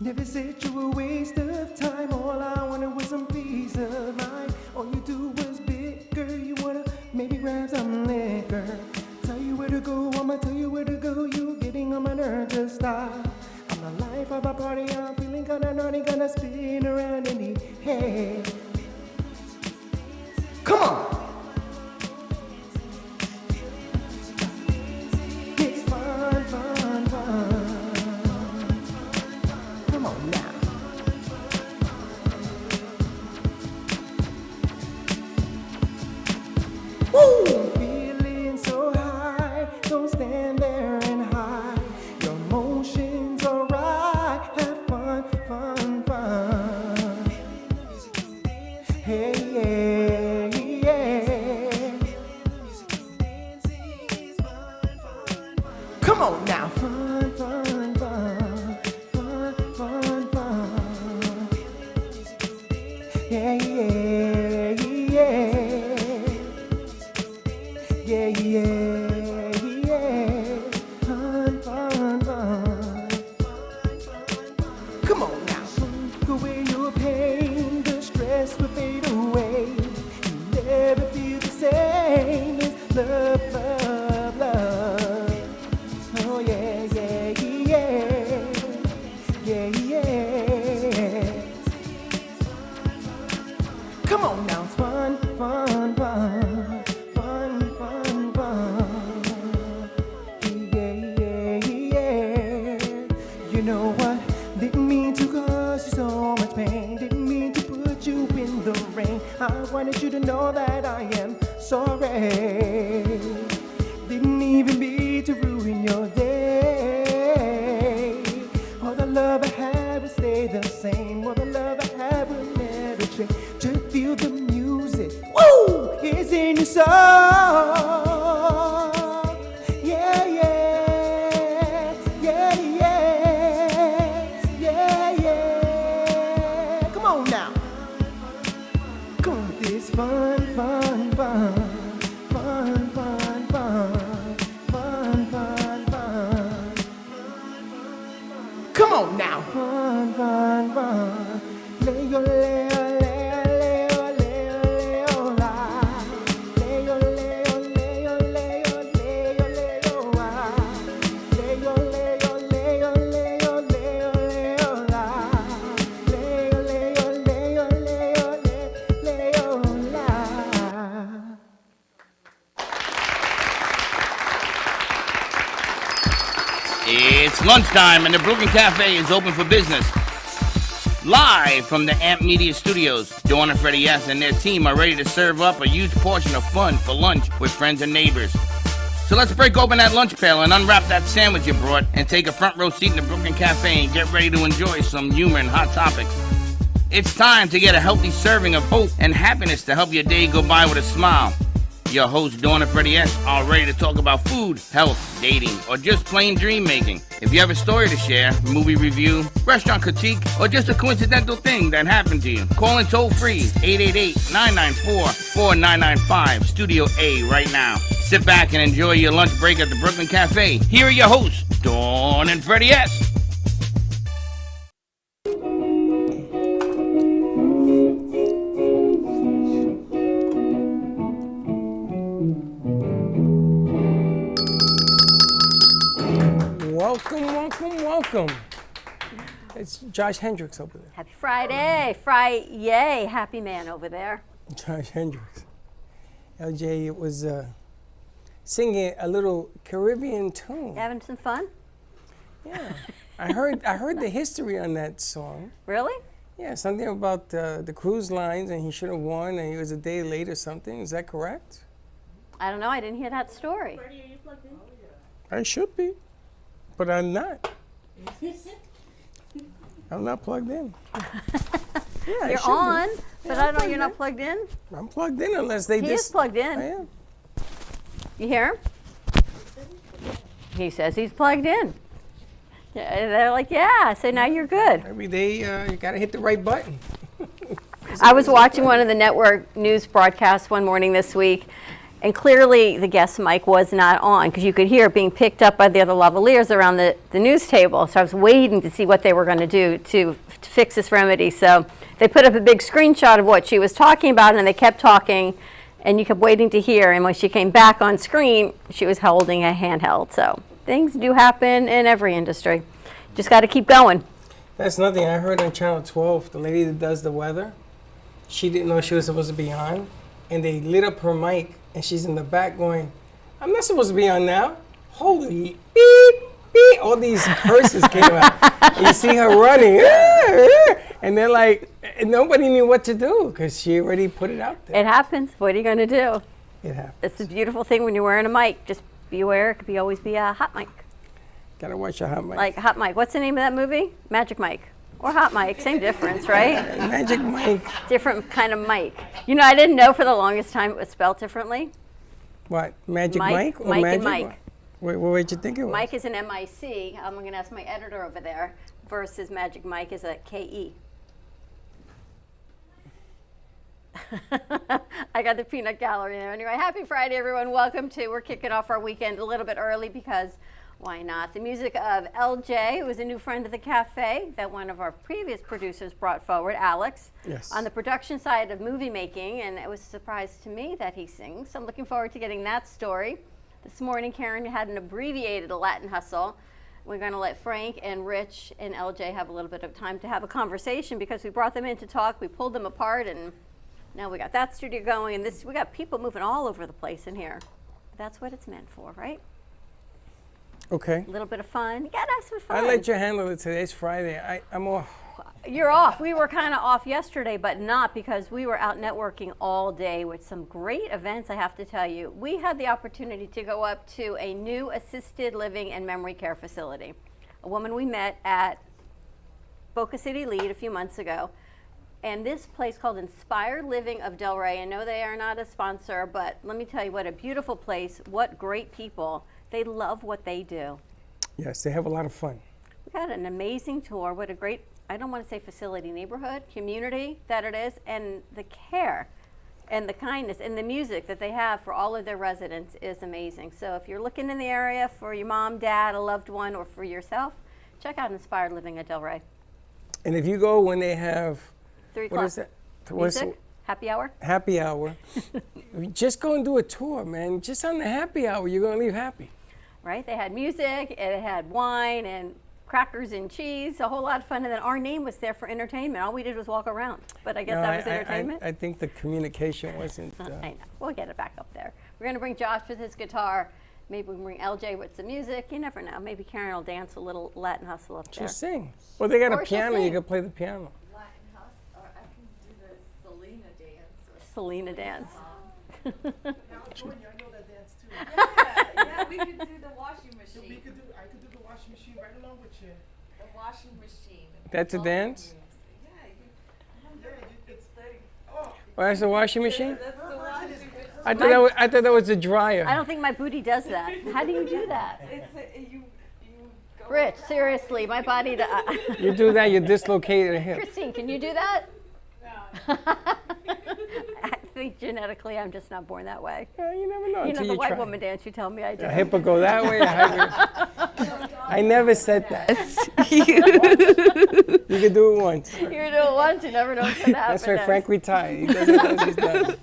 Never said you were a waste of time. All I wanted was some peace of mind. All you do was bicker. You wanna maybe grab some liquor. Tell you where to go, I'ma tell you where to go. You getting on my nerves, just stop. I'm the life of a party. I'm feeling kinda naughty, gonna spin around in the head. Come on. It's fun, fun, fun. Come on now. Woo! Feeling so high. Don't stand there and hide. Your emotions are right. Have fun, fun, fun. Hey, yeah, yeah. Come on now. Fun, fun, fun. Fun, fun, fun. Yeah, yeah, yeah. Yeah, yeah, yeah. Fun, fun, fun. Come on now. Take away your pain. The stress will fade away. You never feel the same. It's love, love, love. Oh yeah, yeah, yeah. Yeah, yeah. Come on now. It's fun, fun, fun. Fun, fun, fun. Yeah, yeah, yeah. You know what? Didn't mean to cause you so much pain. Didn't mean to put you in the rain. I wanted you to know that I am sorry. Didn't even mean to ruin your day. All the love I have will stay the same. All the love I have will never change. Just feel the music. Woo! It's in your soul. Yeah, yeah. Yeah, yeah. Yeah, yeah. Come on now. Come on with this fun, fun, fun. Fun, fun, fun. Fun, fun, fun. Come on now. Fun, fun, fun. Leo, Leo, Leo, Leo, Leo, Leo, la. Leo, Leo, Leo, Leo, Leo, Leo, la. Leo, Leo, Leo, Leo, Leo, Leo, la. Leo, Leo, Leo, Leo, Leo, la. It's lunchtime and the Brooklyn Cafe is open for business. Live from the Amp Media Studios, Dawn and Freddie S. and their team are ready to serve up a huge portion of fun for lunch with friends and neighbors. So let's break open that lunch pail and unwrap that sandwich you brought and take a front row seat in the Brooklyn Cafe and get ready to enjoy some humor and hot topics. It's time to get a healthy serving of hope and happiness to help your day go by with a smile. Your hosts, Dawn and Freddie S., are ready to talk about food, health, dating, or just plain dream making. If you have a story to share, movie review, restaurant critique, or just a coincidental thing that happened to you, call in toll free 888-994-4995, Studio A right now. Sit back and enjoy your lunch break at the Brooklyn Cafe. Here are your hosts, Dawn and Freddie S. Welcome, welcome, welcome. It's Josh Hendricks over there. Happy Friday. Friday. Happy man over there. Josh Hendricks. LJ was singing a little Caribbean tune. Having some fun? Yeah. I heard the history on that song. Really? Yeah, something about the cruise lines and he should have won and he was a day late or something. Is that correct? I don't know. I didn't hear that story. I should be, but I'm not. I'm not plugged in. Yeah, You're on, but I don't know. You're not plugged in? I'm plugged in unless they He is plugged in. I am. You hear him? He says he's plugged in. Yeah, they're like, yeah. So now you're good. Every day you gotta hit the right button. I was watching one of the network news broadcasts one morning this week, And clearly the guest mic was not on because you could hear it being picked up by the other lavaliers around the news table. So I was waiting to see what they were going to do to fix this remedy. So they put up a big screenshot of what she was talking about, and they kept talking, and you kept waiting to hear. And when she came back on screen, she was holding a handheld. So things do happen in every industry. Just got to keep going. That's nothing. I heard on Channel 12, the lady that does the weather, she didn't know she was supposed to be on, and they lit up her mic, and she's in the back going, I'm not supposed to be on now. Holy beep, beep. All these curses came out. And you see her running. And they're like, and nobody knew what to do because she already put it out there. It happens. What are you going to do? It happens. It's a beautiful thing when you're wearing a mic. Just be aware. It could always be a hot mic. Gotta watch your hot mic. Like Hot Mike. What's the name of that movie? Magic Mike. Or Hot Mike. Same difference, right? Magic mic. Different kind of mic. You know, I didn't know for the longest time it was spelled differently. What? Magic Mike? mic? Or Mike magic and Mike. what? What did you think it was? Mike is an M-I-C. I'm going to ask my editor over there. Versus Magic Mike is a K-E. I got the peanut gallery there. Anyway, happy Friday, everyone. Welcome to, we're kicking off our weekend a little bit early because why not? The music of LJ, who is a new friend of the cafe that one of our previous producers brought forward, Alex. Yes. On the production side of movie making, and it was a surprise to me that he sings. So I'm looking forward to getting that story. This morning, Karen had an abbreviated Latin hustle. We're going to let Frank and Rich and LJ have a little bit of time to have a conversation because we brought them in to talk. We pulled them apart, and now we got that studio going, and we got people moving all over the place in here. That's what it's meant for, right? Okay. A little bit of fun. You gotta have some fun. I let you handle it. Today's Friday. I'm off. You're off. We were kind of off yesterday, but not because we were out networking all day with some great events, I have to tell you. We had the opportunity to go up to a new assisted living and memory care facility. A woman we met at Boca City Lead a few months ago. And this place called Inspired Living of Delray. I know they are not a sponsor, but let me tell you what a beautiful place, what great people. They love what they do. Yes, they have a lot of fun. We had an amazing tour. What a great, I don't want to say facility, neighborhood, community that it is, and the care and the kindness and the music that they have for all of their residents is amazing. So if you're looking in the area for your mom, dad, a loved one, or for yourself, check out Inspired Living at Delray. And if you go when they have, 3 what o'clock. is that? What's Music, happy hour. happy hour. Just go and do a tour, man. Just on the happy hour, you're going to leave happy. Right? They had music, it had wine and crackers and cheese, a whole lot of fun. And then our name was there for entertainment. All we did was walk around. But I guess No, that was entertainment. I think the communication wasn't. I know. We'll get it back up there. We're going to bring Josh with his guitar. Maybe we can bring LJ with some music. You never know. Maybe Karen will dance a little Latin hustle up there. Just sing. Well, they got Or a she'll piano. sing. You can play the piano. Latin house, or I can do the Selena dance. Selena dance. Junior, I know that dance too. Yeah, we could do the washing I machine. could do the washing machine right along with you. The washing machine. That's a dance? Yeah, It's Oh, that's a washing machine? that's the washing machine. I thought that was a dryer. I don't think my booty does that. How do you do that? You go Rich, seriously, my body. You do that, you dislocate a hip. Christine, can you do that? No. I think genetically I'm just not born that way. Yeah, you never know You know until the you white try. woman dance you tell me I do. A hip will go that way. I never said that. You can do it once. You do it once, you never know what's going to happen. That's why next. Frank retired. He does it as he's done.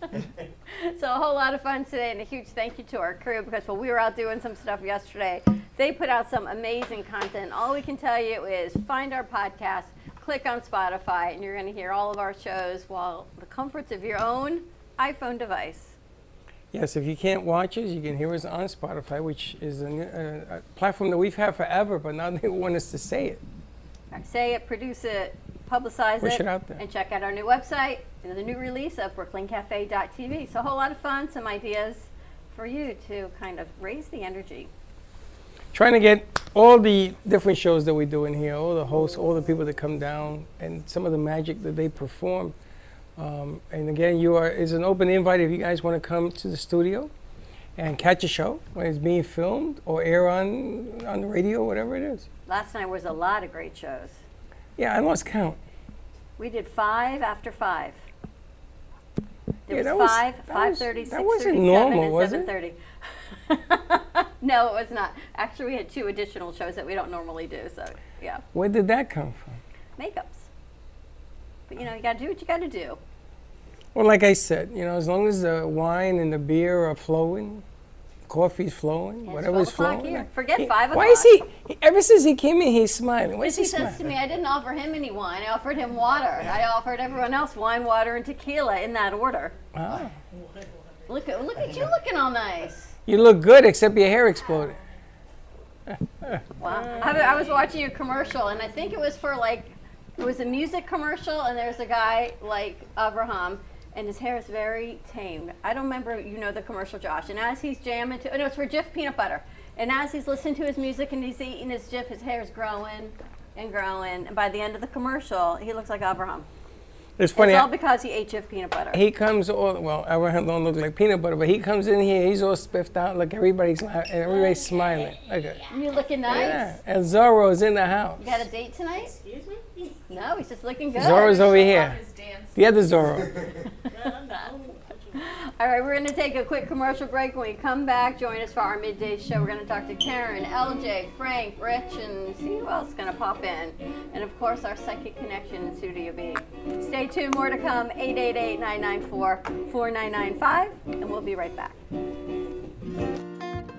So a whole lot of fun today, and a huge thank you to our crew because while we were out doing some stuff yesterday, they put out some amazing content. All we can tell you is find our podcast, click on Spotify, and you're going to hear all of our shows while the comforts of your own iPhone device. Yes, if you can't watch us, you can hear us on Spotify, which is a platform that we've had forever, but now they want us to say it. Say it, produce it, publicize Push it out there. and check out our new website, the new release of BrooklynCafe.tv. So a whole lot of fun, some ideas for you to kind of raise the energy. Trying to get all the different shows that we do in here, all the hosts, all the people that come down, and some of the magic that they perform. And again, it's an open invite if you guys want to come to the studio and catch a show when it's being filmed or air on the radio, whatever it is. Last night was a lot of great shows. Yeah, I lost count. We did 5 after 5. It Yeah, was that 5:30, 6:37, that wasn't and normal, was it? 7:30. No, it was not. Actually, we had 2 additional shows that we don't normally do. So yeah, Where did that come from? makeups. But you know, you got to do what you got to do. Well, like I said, as long as the wine and the beer are flowing, coffee's flowing, It's whatever's 12 o'clock flowing. here. Forget 5 Why is o'clock. ever since he came in, he's smiling. Why is he He says to smiling? me, I didn't offer him any wine. I offered him water. I offered everyone else wine, water, and tequila in that order. Ah. Look at you looking all nice. You look good, except your hair exploded. Wow. I was watching a commercial, and I think it was for it was a music commercial, and there's a guy like Abraham, and his hair is very tamed. I don't remember, the commercial, Josh. And as he's jamming to, no, it's for Jif peanut butter. And as he's listening to his music and he's eating his Jif, his hair is growing and growing. And by the end of the commercial, he looks like Abraham. It's funny. It's all because he ate Jif peanut butter. He comes Abraham don't look like peanut butter, but he comes in here, he's all spiffed out, look, everybody's smiling. Look at You looking nice? Yeah, and Zorro's in the house. You got a date tonight? Excuse me? No, he's just looking good. Zorro's over here. His dance. The other Zorro. All right, we're going to take a quick commercial break. When we come back, join us for our midday show. We're going to talk to Karen, LJ, Frank, Rich, and see who else is going to pop in. And of course, our psychic connection in Studio B. Stay tuned, more to come. 888-994-4995, and we'll be right back.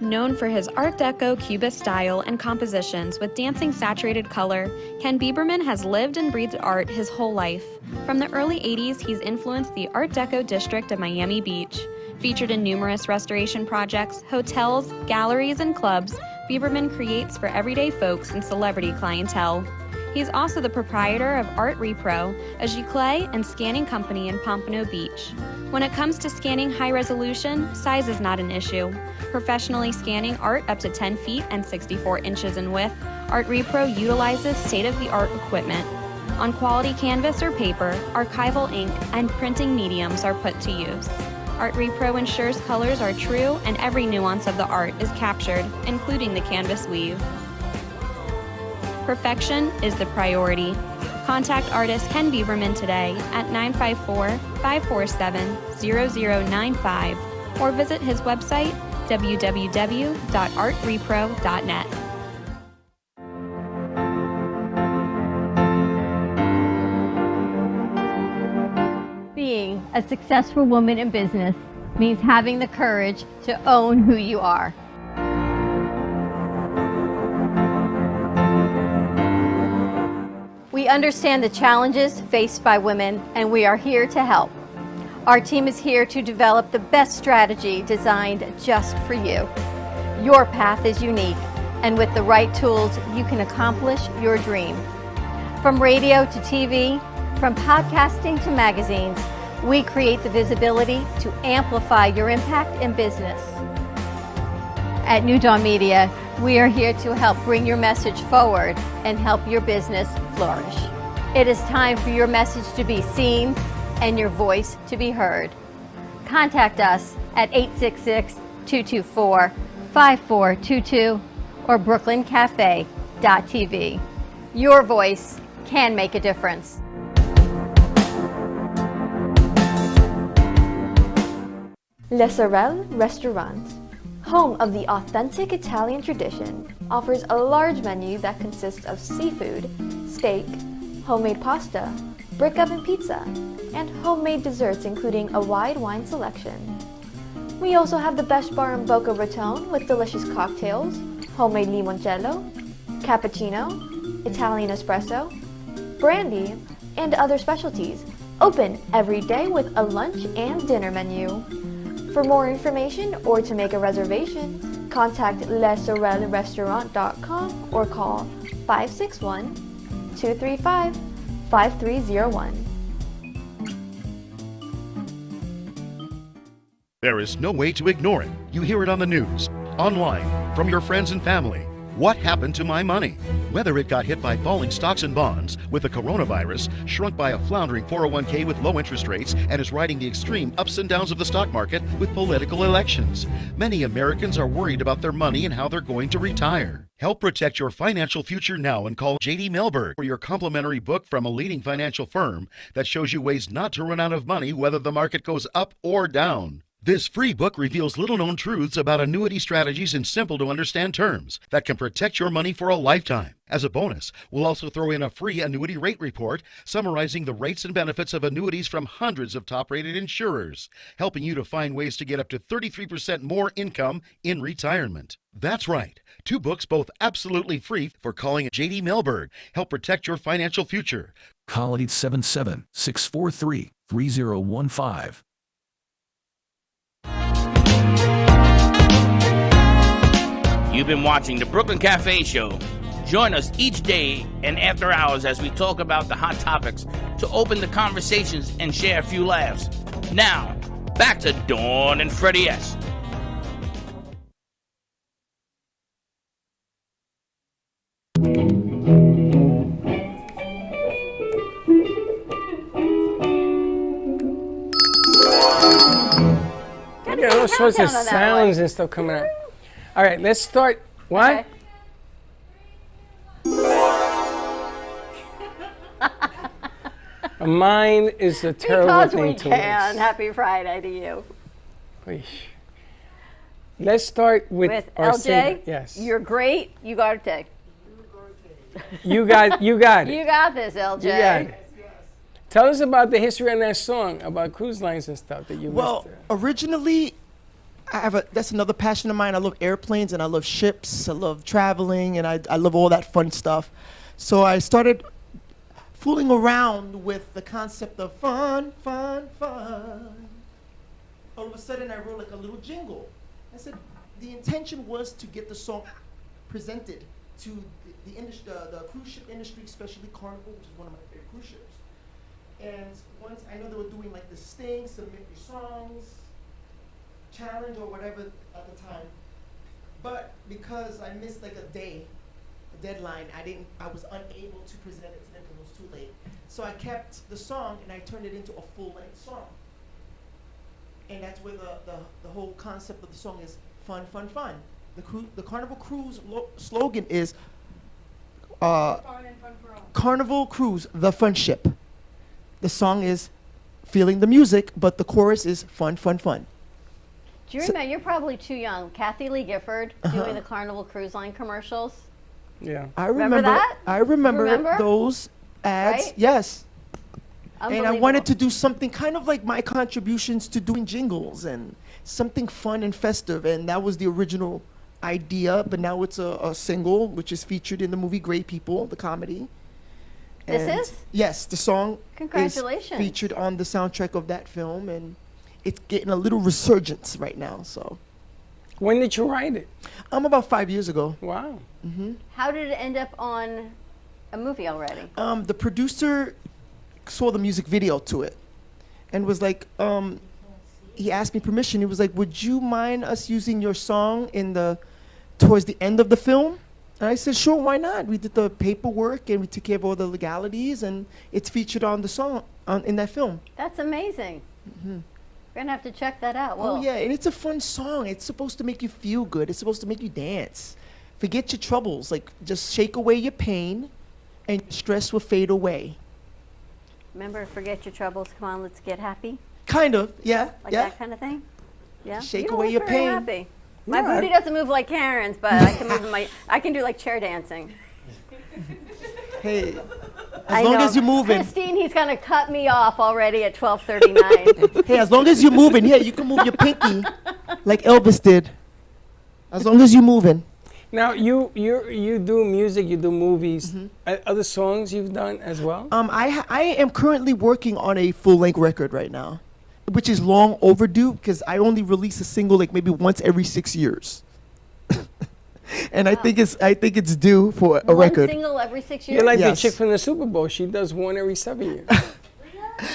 Known for his Art Deco Cubist style and compositions with dancing saturated color, Ken Bieberman has lived and breathed art his whole life. From the early 80s, he's influenced the Art Deco district of Miami Beach. Featured in numerous restoration projects, hotels, galleries, and clubs, Bieberman creates for everyday folks and celebrity clientele. He's also the proprietor of Art Repro, a giclée and scanning company in Pompano Beach. When it comes to scanning high resolution, size is not an issue. Professionally scanning art up to 10 feet and 64 inches in width, Art Repro utilizes state-of-the-art equipment. On quality canvas or paper, archival ink and printing mediums are put to use. Art Repro ensures colors are true and every nuance of the art is captured, including the canvas weave. Perfection is the priority. Contact artist Ken Bieberman today at 954-547-0095 or visit his website www.artrepro.net. Being a successful woman in business means having the courage to own who you are. We understand the challenges faced by women, and we are here to help. Our team is here to develop the best strategy designed just for you. Your path is unique, and with the right tools, you can accomplish your dream. From radio to TV, from podcasting to magazines, we create the visibility to amplify your impact in business. At New Dawn Media, we are here to help bring your message forward and help your business flourish. It is time for your message to be seen and your voice to be heard. Contact us at 866-224-5422 or brooklyncafe.tv. Your voice can make a difference. Le Sorel Restaurant, home of the authentic Italian tradition, offers a large menu that consists of seafood, steak, homemade pasta, brick oven pizza, and homemade desserts including a wide wine selection. We also have the best bar in Boca Raton with delicious cocktails, homemade limoncello, cappuccino, Italian espresso, brandy, and other specialties, open every day with a lunch and dinner menu. For more information or to make a reservation, contact lesorelrestaurant.com or call 561-235-5301. There is no way to ignore it. You hear it on the news, online, from your friends and family. What happened to my money? Whether it got hit by falling stocks and bonds, with the coronavirus, shrunk by a floundering 401k with low interest rates, and is riding the extreme ups and downs of the stock market with political elections. Many Americans are worried about their money and how they're going to retire. Help protect your financial future now and call J.D. Mellberg for your complimentary book from a leading financial firm that shows you ways not to run out of money whether the market goes up or down. This free book reveals little-known truths about annuity strategies in simple-to-understand terms that can protect your money for a lifetime. As a bonus, we'll also throw in a free annuity rate report summarizing the rates and benefits of annuities from hundreds of top-rated insurers, helping you to find ways to get up to 33% more income in retirement. That's right. 2 books, both absolutely free, for calling J.D. Mellberg. Help protect your financial future. Call 877-643-3015. You've been watching the Brooklyn Cafe Show. Join us each day and after hours as we talk about the hot topics to open the conversations and share a few laughs. Now, back to Dawn and Freddie S. Yeah, all sorts of countdown on that sounds and stuff coming out. All right, let's start. What? Mine is a terrible Because thing we to can. miss. Happy Friday to you. Please. Let's start with our LJ. singer. Yes. You're great. You got it, take. You got it. You got this, LJ. You got it. Tell us about the history on that song about cruise lines and stuff that you Well, missed. originally, that's another passion of mine. I love airplanes and I love ships. I love traveling and I love all that fun stuff. So I started fooling around with the concept of fun, fun, fun. All of a sudden, I wrote like a little jingle. I said the intention was to get the song presented to the industry, the cruise ship industry, especially Carnival, which is one of my favorite cruise ships. And once I know they were doing like this thing, submit your songs, challenge or whatever at the time. But because I missed like a day, a deadline, I was unable to present it to them because it was too late. So I kept the song and I turned it into a full-length song. And that's where the whole concept of the song is fun, fun, fun. The Carnival Cruise slogan is Carnival Cruise, the fun ship. The song is feeling the music, but the chorus is fun, fun, fun. Do you remember? You're probably too young. Kathy Lee Gifford doing the Carnival Cruise Line commercials. Yeah. I Remember that? I remember, Remember? those ads. Right? Yes. And I Unbelievable. wanted to do something kind of like my contributions to doing jingles and something fun and festive. And that was the original idea. But now it's a single, which is featured in the movie Great People, the comedy. This And is? Yes, the song Congratulations. is featured on the soundtrack of that film. And it's getting a little resurgence right now. So When did you write it? about 5 years ago. Wow. How did it end up on a movie already? The producer saw the music video to it and was like, he asked me permission. He was like, would you mind us using your song towards the end of the film? And I said, sure, why not? We did the paperwork and we took care of all the legalities and it's featured on the song in that film. That's amazing. We're going to have to check that out. Well, Oh yeah, and it's a fun song. It's supposed to make you feel good. It's supposed to make you dance. Forget your troubles. Like, just shake away your pain and stress will fade away. remember, forget your troubles. Come on, let's get happy. Kind of, yeah, Like yeah. that kind of thing? Yeah. Shake You don't away look your very pain. Happy. My Yeah. booty doesn't move like Karen's, but I can move I can do like chair dancing. Hey, I as long know. as you're moving. Christine, he's gonna cut me off already at 12:39. Hey, as long as you're moving, yeah, you can move your pinky like Elvis did. As long as you're moving. Now you do music, you do movies. Other songs you've done as well? I am currently working on a full-length record right now, which is long overdue because I only release a single like maybe once every 6 years. And I think it's due for a One record. single every 6 years. You're like Yes. the chick from the Super Bowl. She does one every 7 years.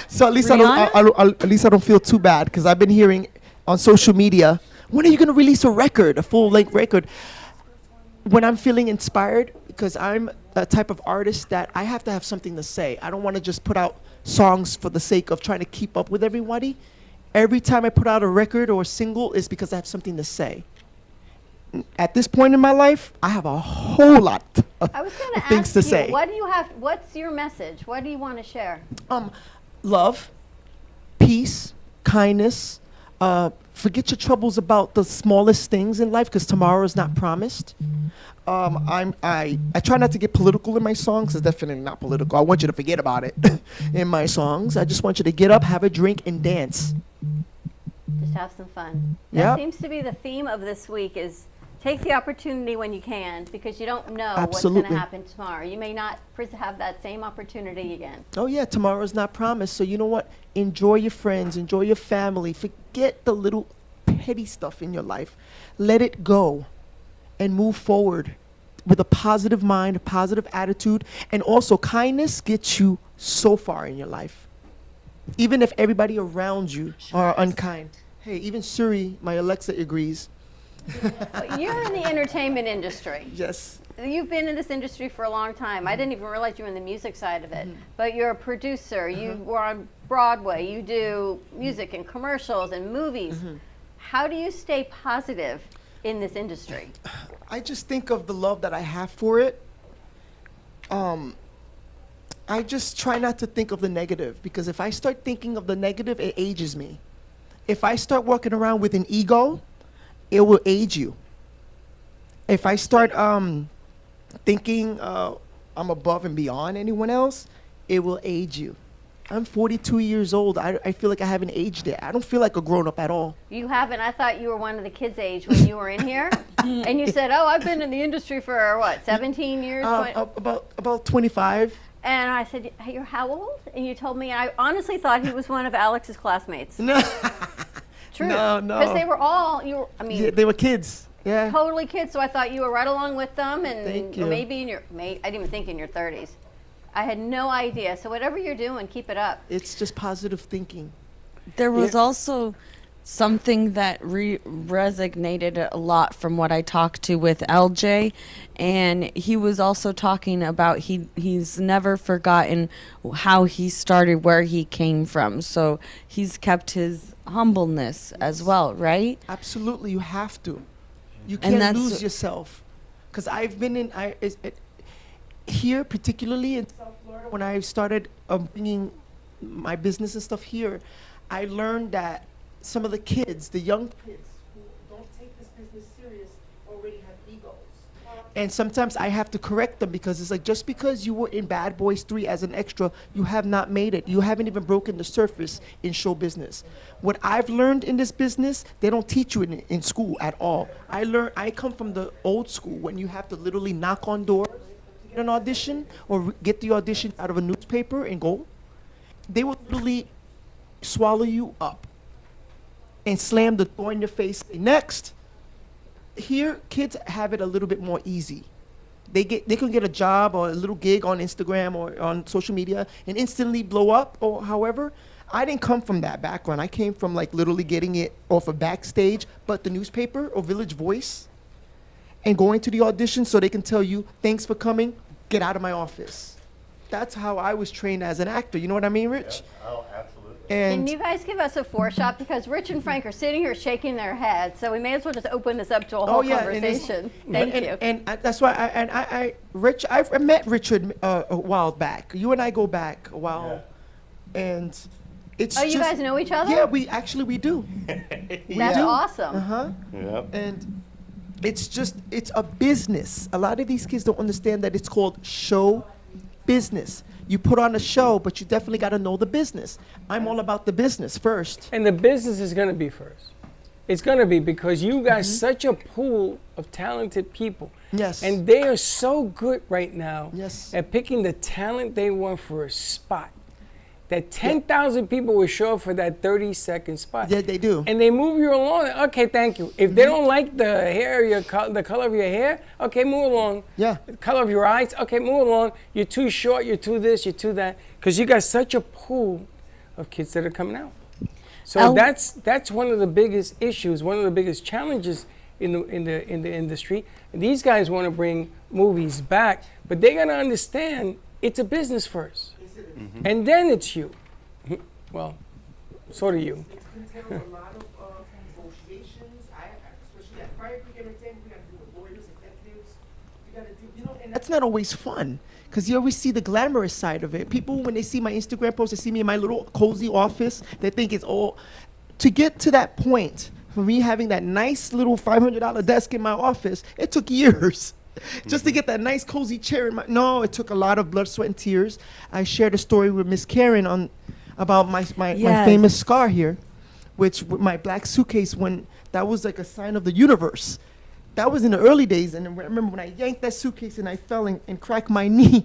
So at least Rihanna? at least I don't feel too bad because I've been hearing on social media, when are you going to release a record, a full-length record? when I'm feeling inspired, because I'm a type of artist that I have to have something to say. I don't want to just put out songs for the sake of trying to keep up with everybody. Every time I put out a record or a single is because I have something to say. At this point in my life, I have a whole lot I was going of to things ask to you, say. what do you have? What's your message? What do you want to share? Love, peace, kindness. Forget your troubles about the smallest things in life, because tomorrow is not promised. I try not to get political in my songs. It's definitely not political. I want you to forget about it in my songs. I just want you to get up, have a drink, and dance. Just have some fun. Yep. That seems to be the theme of this week is take the opportunity when you can, because you don't know what's going Absolutely. to happen tomorrow. You may not have that same opportunity again. Oh yeah, tomorrow's not promised. So you know what? Enjoy your friends, enjoy your family. Forget the little petty stuff in your life. Let it go and move forward with a positive mind, a positive attitude, and also kindness gets you so far in your life. Even if everybody around you are unkind. Hey, even Siri, my Alexa, agrees. But you're in the entertainment industry. Yes. You've been in this industry for a long time. I didn't even realize you were in the music side of it. But you're a producer. You were on Broadway. You do music and commercials and movies. How do you stay positive in this industry? I just think of the love that I have for it. I just try not to think of the negative, because if I start thinking of the negative, it ages me. If I start walking around with an ego, it will age you. If I start thinking I'm above and beyond anyone else, it will age you. I'm 42 years old. I feel like I haven't aged yet. I don't feel like a grown-up at all. You haven't. I thought you were one of the kids' age when you were in here. And you said, oh, I've been in the industry for, what, 17 years? About 25. And I said, hey, you're how old? And you told me, I honestly thought he was one of Alex's classmates. No. True. No. Because they were all, Yeah, they were kids. Yeah. totally kids. So I thought you were right along with them. And Thank or you. maybe in your, I didn't even think in your 30s. I had no idea. So whatever you're doing, keep it up. It's just positive thinking. There was also something that resonated a lot from what I talked to with LJ, and he was also talking about he's never forgotten how he started, where he came from. So he's kept his humbleness as well, right? Absolutely, you have to. You And can't that's- lose yourself. Because I've been in here, particularly in South Florida, when I started bringing my business and stuff here, I learned that some of the kids, the young kids who don't take this business serious, already have egos. And sometimes I have to correct them, because it's like, just because you were in Bad Boys 3 as an extra, you have not made it. You haven't even broken the surface in show business. What I've learned in this business, they don't teach you in school at all. I come from the old school, when you have to literally knock on doors to get an audition, or get the audition out of a newspaper and go. They will literally swallow you up and slam the door in your face. Next. Here, kids have it a little bit more easy. They can get a job or a little gig on Instagram or on social media and instantly blow up, or however. I didn't come from that background. I came from like literally getting it off a backstage, but the newspaper or Village Voice, and going to the audition so they can tell you, thanks for coming, get out of my office. That's how I was trained as an actor. You know what I mean, Rich? Yeah. Oh, absolutely. Can And you guys give us a foreshot? Because Rich and Frank are sitting here shaking their heads, so we may as well just open this up to a whole and it's- conversation. Thank you. And that's why I met Richard a while back. You and I go back a while, and it's Oh, you just- guys know each other? Yeah, we do. That's awesome. Yep. And it's a business. A lot of these kids don't understand that it's called show business. You put on a show, but you definitely got to know the business. I'm all about the business first. And the business is going to be first. It's going to be, because you got such a pool of talented people. Yes. And they are so good right now Yes. at picking the talent they want for a spot. That 10,000 people will show up for that 30-second spot. Yeah, they do. And they move you along. Okay, thank you. If they don't like the hair, the color of your hair, okay, move along. Yeah. The color of your eyes, okay, move along. You're too short, you're too this, you're too that. Because you got such a pool of kids that are coming out. So that's one of the biggest issues, one of the biggest challenges in the industry. And these guys want to bring movies back, but they gotta understand it's a business first, and then it's you. Well, sort of you. It's entails a lot of negotiations. Especially at Fire Creek Entertainment, we got to do with lawyers, executives. We got to do, and that's not always fun. Because you always see the glamorous side of it. People, when they see my Instagram post, they see me in my little cozy office, they think it's all. To get to that point, for me having that nice little $500 desk in my office, it took years. Just to get that nice cozy chair in my. No, it took a lot of blood, sweat, and tears. I shared a story with Miss Karen about my famous scar here, which with my black suitcase, when that was like a sign of the universe. That was in the early days, and I remember when I yanked that suitcase and I fell and cracked my knee.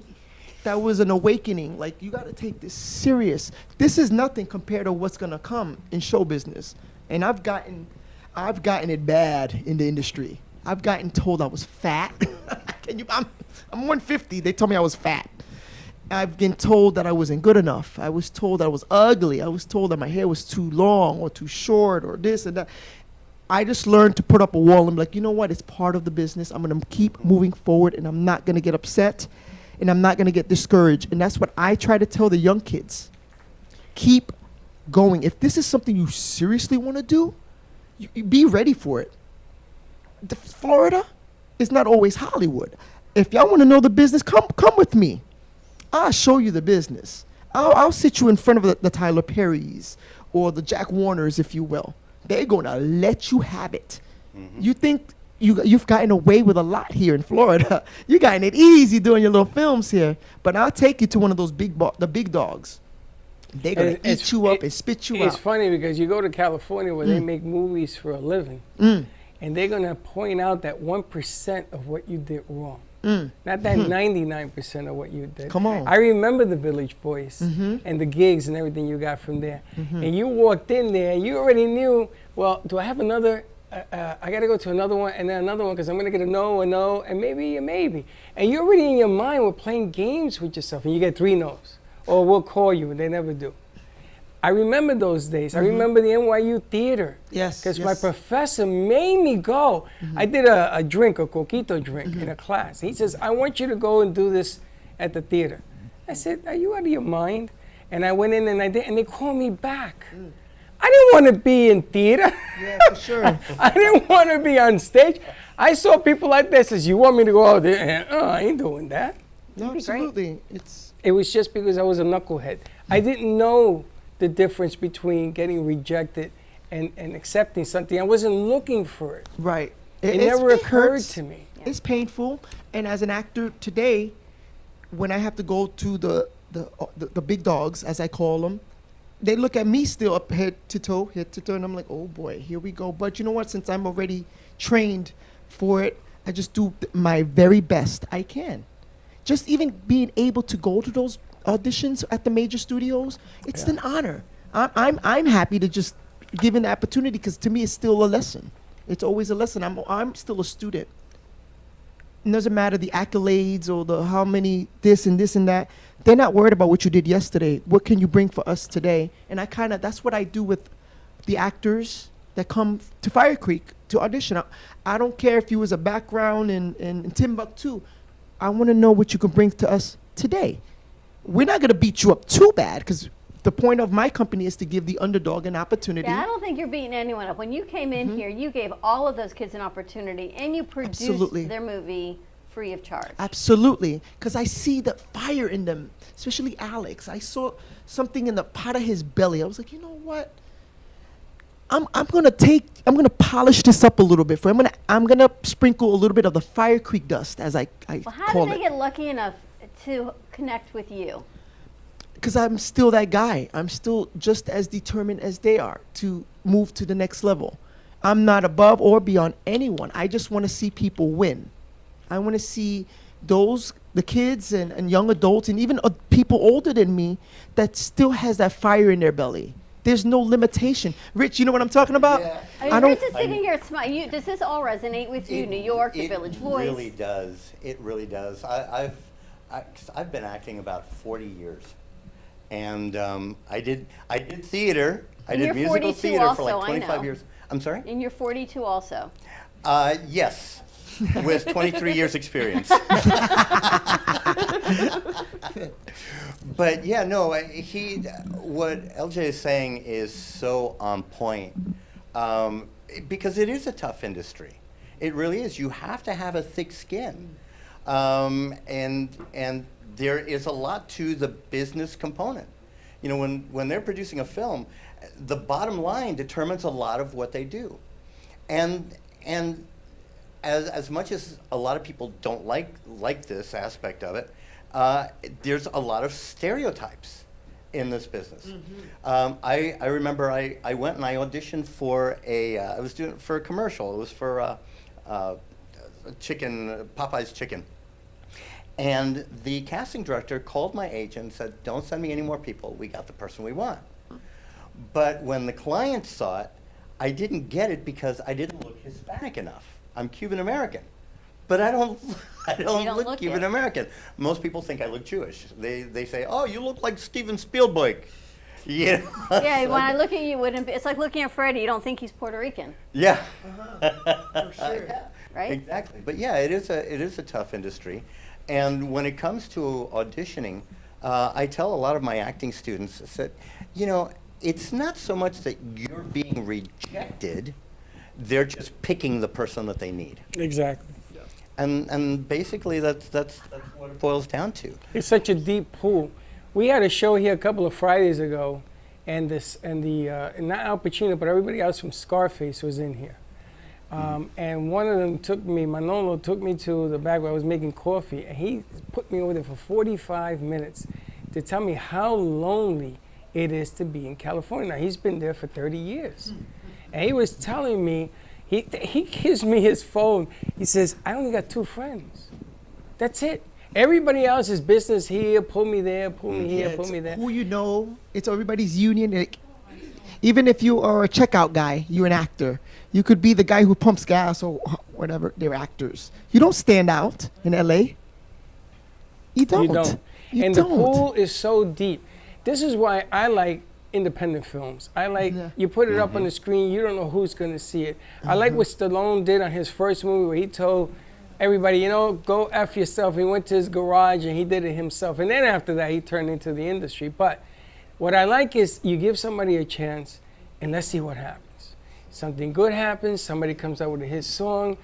That was an awakening. Like, you got to take this serious. This is nothing compared to what's gonna come in show business. And I've gotten it bad in the industry. I've gotten told I was fat. I'm 150. They told me I was fat. I've been told that I wasn't good enough. I was told I was ugly. I was told that my hair was too long or too short or this and that. I just learned to put up a wall and be like, you know what? It's part of the business. I'm going to keep moving forward, and I'm not going to get upset, and I'm not going to get discouraged. And that's what I try to tell the young kids. Keep going. If this is something you seriously want to do, you be ready for it. Florida is not always Hollywood. If y'all want to know the business, come with me. I'll show you the business. I'll sit you in front of the Tyler Perrys or the Jack Warners, if you will. They're going to let you have it. You think you've gotten away with a lot here in Florida. You're getting it easy doing your little films here. But I'll take you to one of those big dogs. They're going to eat you up and spit you out. It's funny because you go to California where they make movies for a living, and they're going to point out that 1% of what you did wrong. Not that 99% of what you did. Come on. I remember the Village Voice and the gigs and everything you got from there. And you walked in there, you already knew, well, do I have another? I got to go to another one and then another one because I'm going to get a no, and maybe a maybe. And you're already in your mind, we're playing games with yourself and you get 3 no's. Or we'll call you, and they never do. I remember those days. I remember the NYU theater. Yes. Because my professor made me go. I did a drink, a coquito drink in a class. He says, I want you to go and do this at the theater. I said, are you out of your mind? And I went in and I did, and they called me back. I didn't want to be in theater. Yeah, for sure. I didn't want to be on stage. I saw people like that says, you want me to go out there? And, I ain't doing that. No, absolutely. It was just because I was a knucklehead. I didn't know the difference between getting rejected and accepting something. I wasn't looking for it. Right. It never occurred to me. It's painful. And as an actor today, when I have to go to the big dogs, as I call them, they look at me still up head to toe, and I'm like, oh boy, here we go. But you know what? Since I'm already trained for it, I just do my very best I can. Just even being able to go to those auditions at the major studios, it's an honor. I'm happy to just given the opportunity because to me it's still a lesson. It's always a lesson. I'm still a student. It doesn't matter the accolades or the how many this and that. They're not worried about what you did yesterday. What can you bring for us today? And that's what I do with the actors that come to Fire Creek to audition. I don't care if you was a background in Timbuktu. I want to know what you can bring to us today. We're not going to beat you up too bad because the point of my company is to give the underdog an opportunity. Yeah, I don't think you're beating anyone up. When you came in here, you gave all of those kids an opportunity and you produced their movie free of charge. Absolutely. Because I see the fire in them, especially Alex. I saw something in the pot of his belly. I was like, you know what? I'm gonna polish this up a little bit for him. I'm gonna sprinkle a little bit of the Fire Creek dust, as I call it. Well, how did they get lucky enough to connect with you? Because I'm still that guy. I'm still just as determined as they are to move to the next level. I'm not above or beyond anyone. I just want to see people win. I want to see the kids and young adults and even people older than me that still has that fire in their belly. There's no limitation. Rich, you know what I'm talking about? Yeah. I mean, Rich is sitting here smiling. Does this all resonate with you? New York, the Village Voice? It really does. It really does. I've been acting about 40 years, and I did theater. I did musical theater for like 25 years. I'm sorry? And you're 42 also. Yes, with 23 years experience. But yeah, no, what LJ is saying is so on point, because it is a tough industry. It really is. You have to have a thick skin, and there is a lot to the business component. You know, when they're producing a film, the bottom line determines a lot of what they do, and as much as a lot of people don't like this aspect of it, there's a lot of stereotypes in this business. I remember I went and I auditioned for I was doing it for a commercial. It was for Popeye's chicken. And the casting director called my agent and said, "Don't send me any more people. We got the person we want." But when the client saw it, I didn't get it because I didn't look Hispanic enough. I'm Cuban American, but I don't look Cuban American. Most people think I look Jewish. They say, "Oh, you look like Steven Spielberg." Yeah. Yeah, when I look at you, it's like looking at Freddie. You don't think he's Puerto Rican. Yeah. For sure. Right? Exactly. But yeah, it is a tough industry. And when it comes to auditioning, I tell a lot of my acting students that, you know, it's not so much that you're being rejected, they're just picking the person that they need. Exactly. And basically that's what it boils down to. It's such a deep pool. We had a show here a couple of Fridays ago, and not Al Pacino, but everybody else from Scarface was in here. And one of them Manolo took me to the back where I was making coffee, and he put me over there for 45 minutes to tell me how lonely it is to be in California. Now, he's been there for 30 years. And he was telling me, he gives me his phone. He says, "I only got 2 friends. That's it. Everybody else is business here, pull me there, pull me here, pull me there." Who you know, it's everybody's union. Like, even if you are a checkout guy, you're an actor. You could be the guy who pumps gas or whatever. They're actors. You don't stand out in LA. You don't. The pool is so deep. This is why I like independent films. I like, you put it up on the screen, you don't know who's gonna see it. I like what Stallone did on his first movie where he told everybody, you know, go F yourself. He went to his garage and he did it himself. And then after that, he turned into the industry. But what I like is you give somebody a chance and let's see what happens. Something good happens, somebody comes out with a hit song,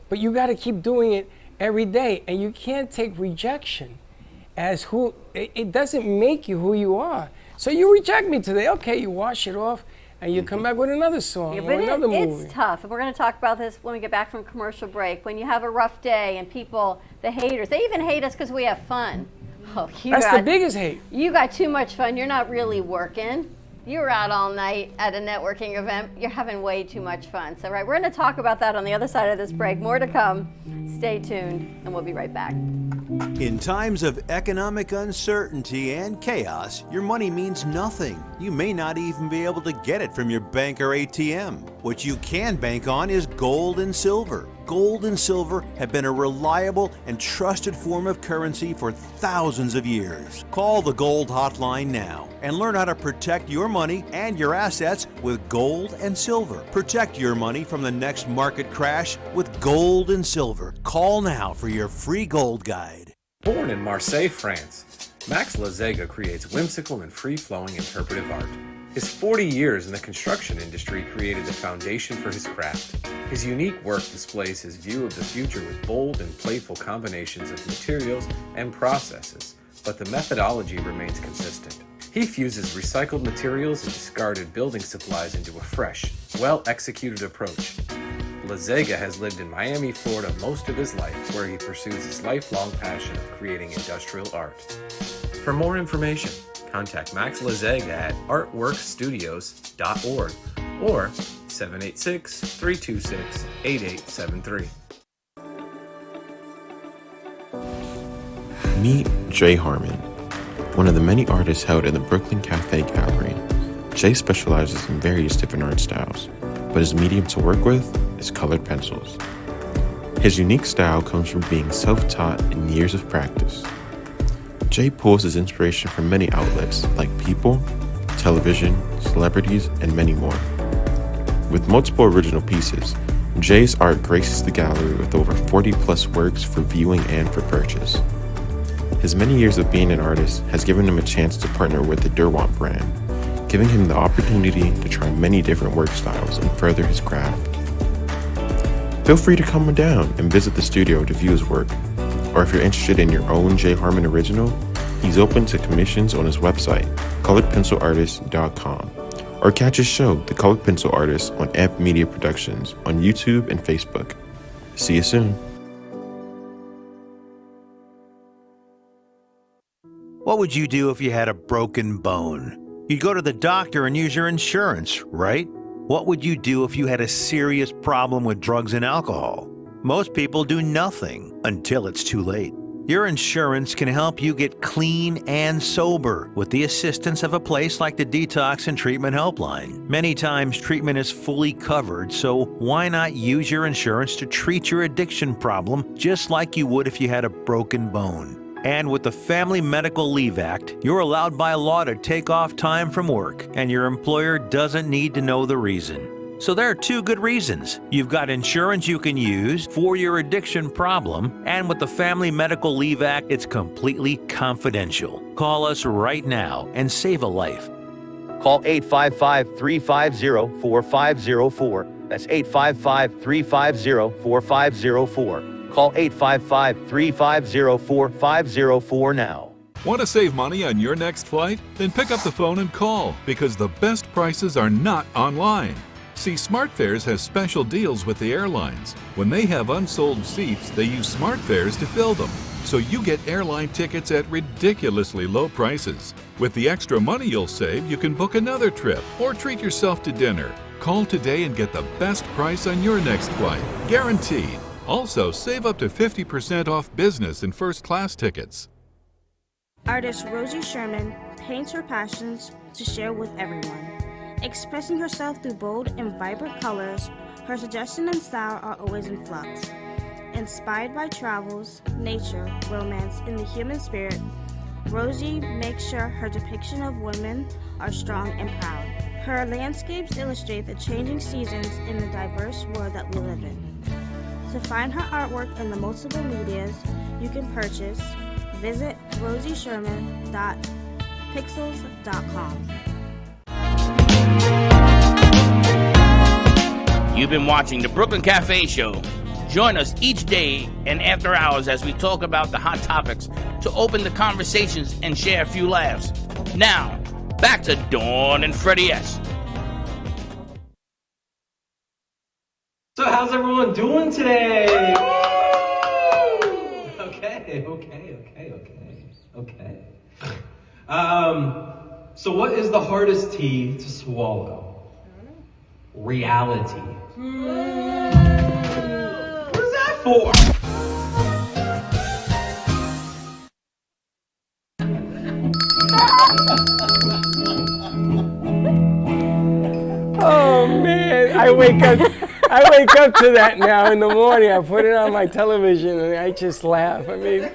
but you gotta keep doing it every day. And you can't take rejection as it doesn't make you who you are. So you reject me today, okay, you wash it off and you come back with another song or another movie. It's tough, and we're going to talk about this when we get back from commercial break. When you have a rough day and people, the haters, they even hate us because we have fun. Oh, That's the biggest hate. You got too much fun. You're not really working. You were out all night at a networking event. You're having way too much fun. So, right, we're going to talk about that on the other side of this break. More to come. Stay tuned, and we'll be right back. In times of economic uncertainty and chaos, your money means nothing. You may not even be able to get it from your bank or ATM. What you can bank on is gold and silver. Gold and silver have been a reliable and trusted form of currency for thousands of years. Call the Gold Hotline now and learn how to protect your money and your assets with gold and silver. Protect your money from the next market crash with gold and silver. Call now for your free gold guide. Born in Marseille, France, Max Lazega creates whimsical and free-flowing interpretive art. His 40 years in the construction industry created the foundation for his craft. His unique work displays his view of the future with bold and playful combinations of materials and processes, but the methodology remains consistent. He fuses recycled materials and discarded building supplies into a fresh, well-executed approach. Lazega has lived in Miami, Florida most of his life, where he pursues his lifelong passion of creating industrial art. For more information, contact Max Lazega at artworkstudios.org or 786-326-8873. Meet Jay Harmon, one of the many artists held in the Brooklyn Cafe Gallery. Jay specializes in various different art styles, but his medium to work with is colored pencils. His unique style comes from being self-taught and years of practice. Jay pulls his inspiration from many outlets like people, television, celebrities, and many more. With multiple original pieces, Jay's art graces the gallery with over 40 plus works for viewing and for purchase. His many years of being an artist has given him a chance to partner with the Derwent brand, giving him the opportunity to try many different work styles and further his craft. Feel free to come down and visit the studio to view his work, or if you're interested in your own Jay Harmon original, he's open to commissions on his website, coloredpencilartist.com. Or catch his show, The Colored Pencil Artist, on Amp Media Productions on YouTube and Facebook. See you soon. What would you do if you had a broken bone? You'd go to the doctor and use your insurance, right? What would you do if you had a serious problem with drugs and alcohol? Most people do nothing until it's too late. Your insurance can help you get clean and sober with the assistance of a place like the Detox and Treatment Helpline. Many times treatment is fully covered, so why not use your insurance to treat your addiction problem just like you would if you had a broken bone? And with the Family Medical Leave Act, you're allowed by law to take off time from work, and your employer doesn't need to know the reason. So there are two good reasons. You've got insurance you can use for your addiction problem, and with the Family Medical Leave Act, it's completely confidential. Call us right now and save a life. Call 855-350-4504. That's 855-350-4504. Call 855-350-4504 now. Want to save money on your next flight? Then pick up the phone and call, because the best prices are not online. See, SmartFares has special deals with the airlines. When they have unsold seats, they use SmartFares to fill them. So you get airline tickets at ridiculously low prices. With the extra money you'll save, you can book another trip or treat yourself to dinner. Call today and get the best price on your next flight, guaranteed. Also, save up to 50% off business and first class tickets. Artist Rosie Sherman paints her passions to share with everyone. Expressing herself through bold and vibrant colors, her suggestion and style are always in flux. Inspired by travels, nature, romance, and the human spirit, Rosie makes sure her depiction of women are strong and proud. Her landscapes illustrate the changing seasons in the diverse world that we live in. To find her artwork in the multiple medias you can purchase, visit rosiesherman.pixels.com. You've been watching the Brooklyn Cafe Show. Join us each day and after hours as we talk about the hot topics to open the conversations and share a few laughs. Now, back to Dawn and Freddie S. So how's everyone doing today? Okay. So what is the hardest tea to swallow? Reality. What is that for? Oh man, I wake up to that now in the morning. I put it on my television and I just laugh. I mean,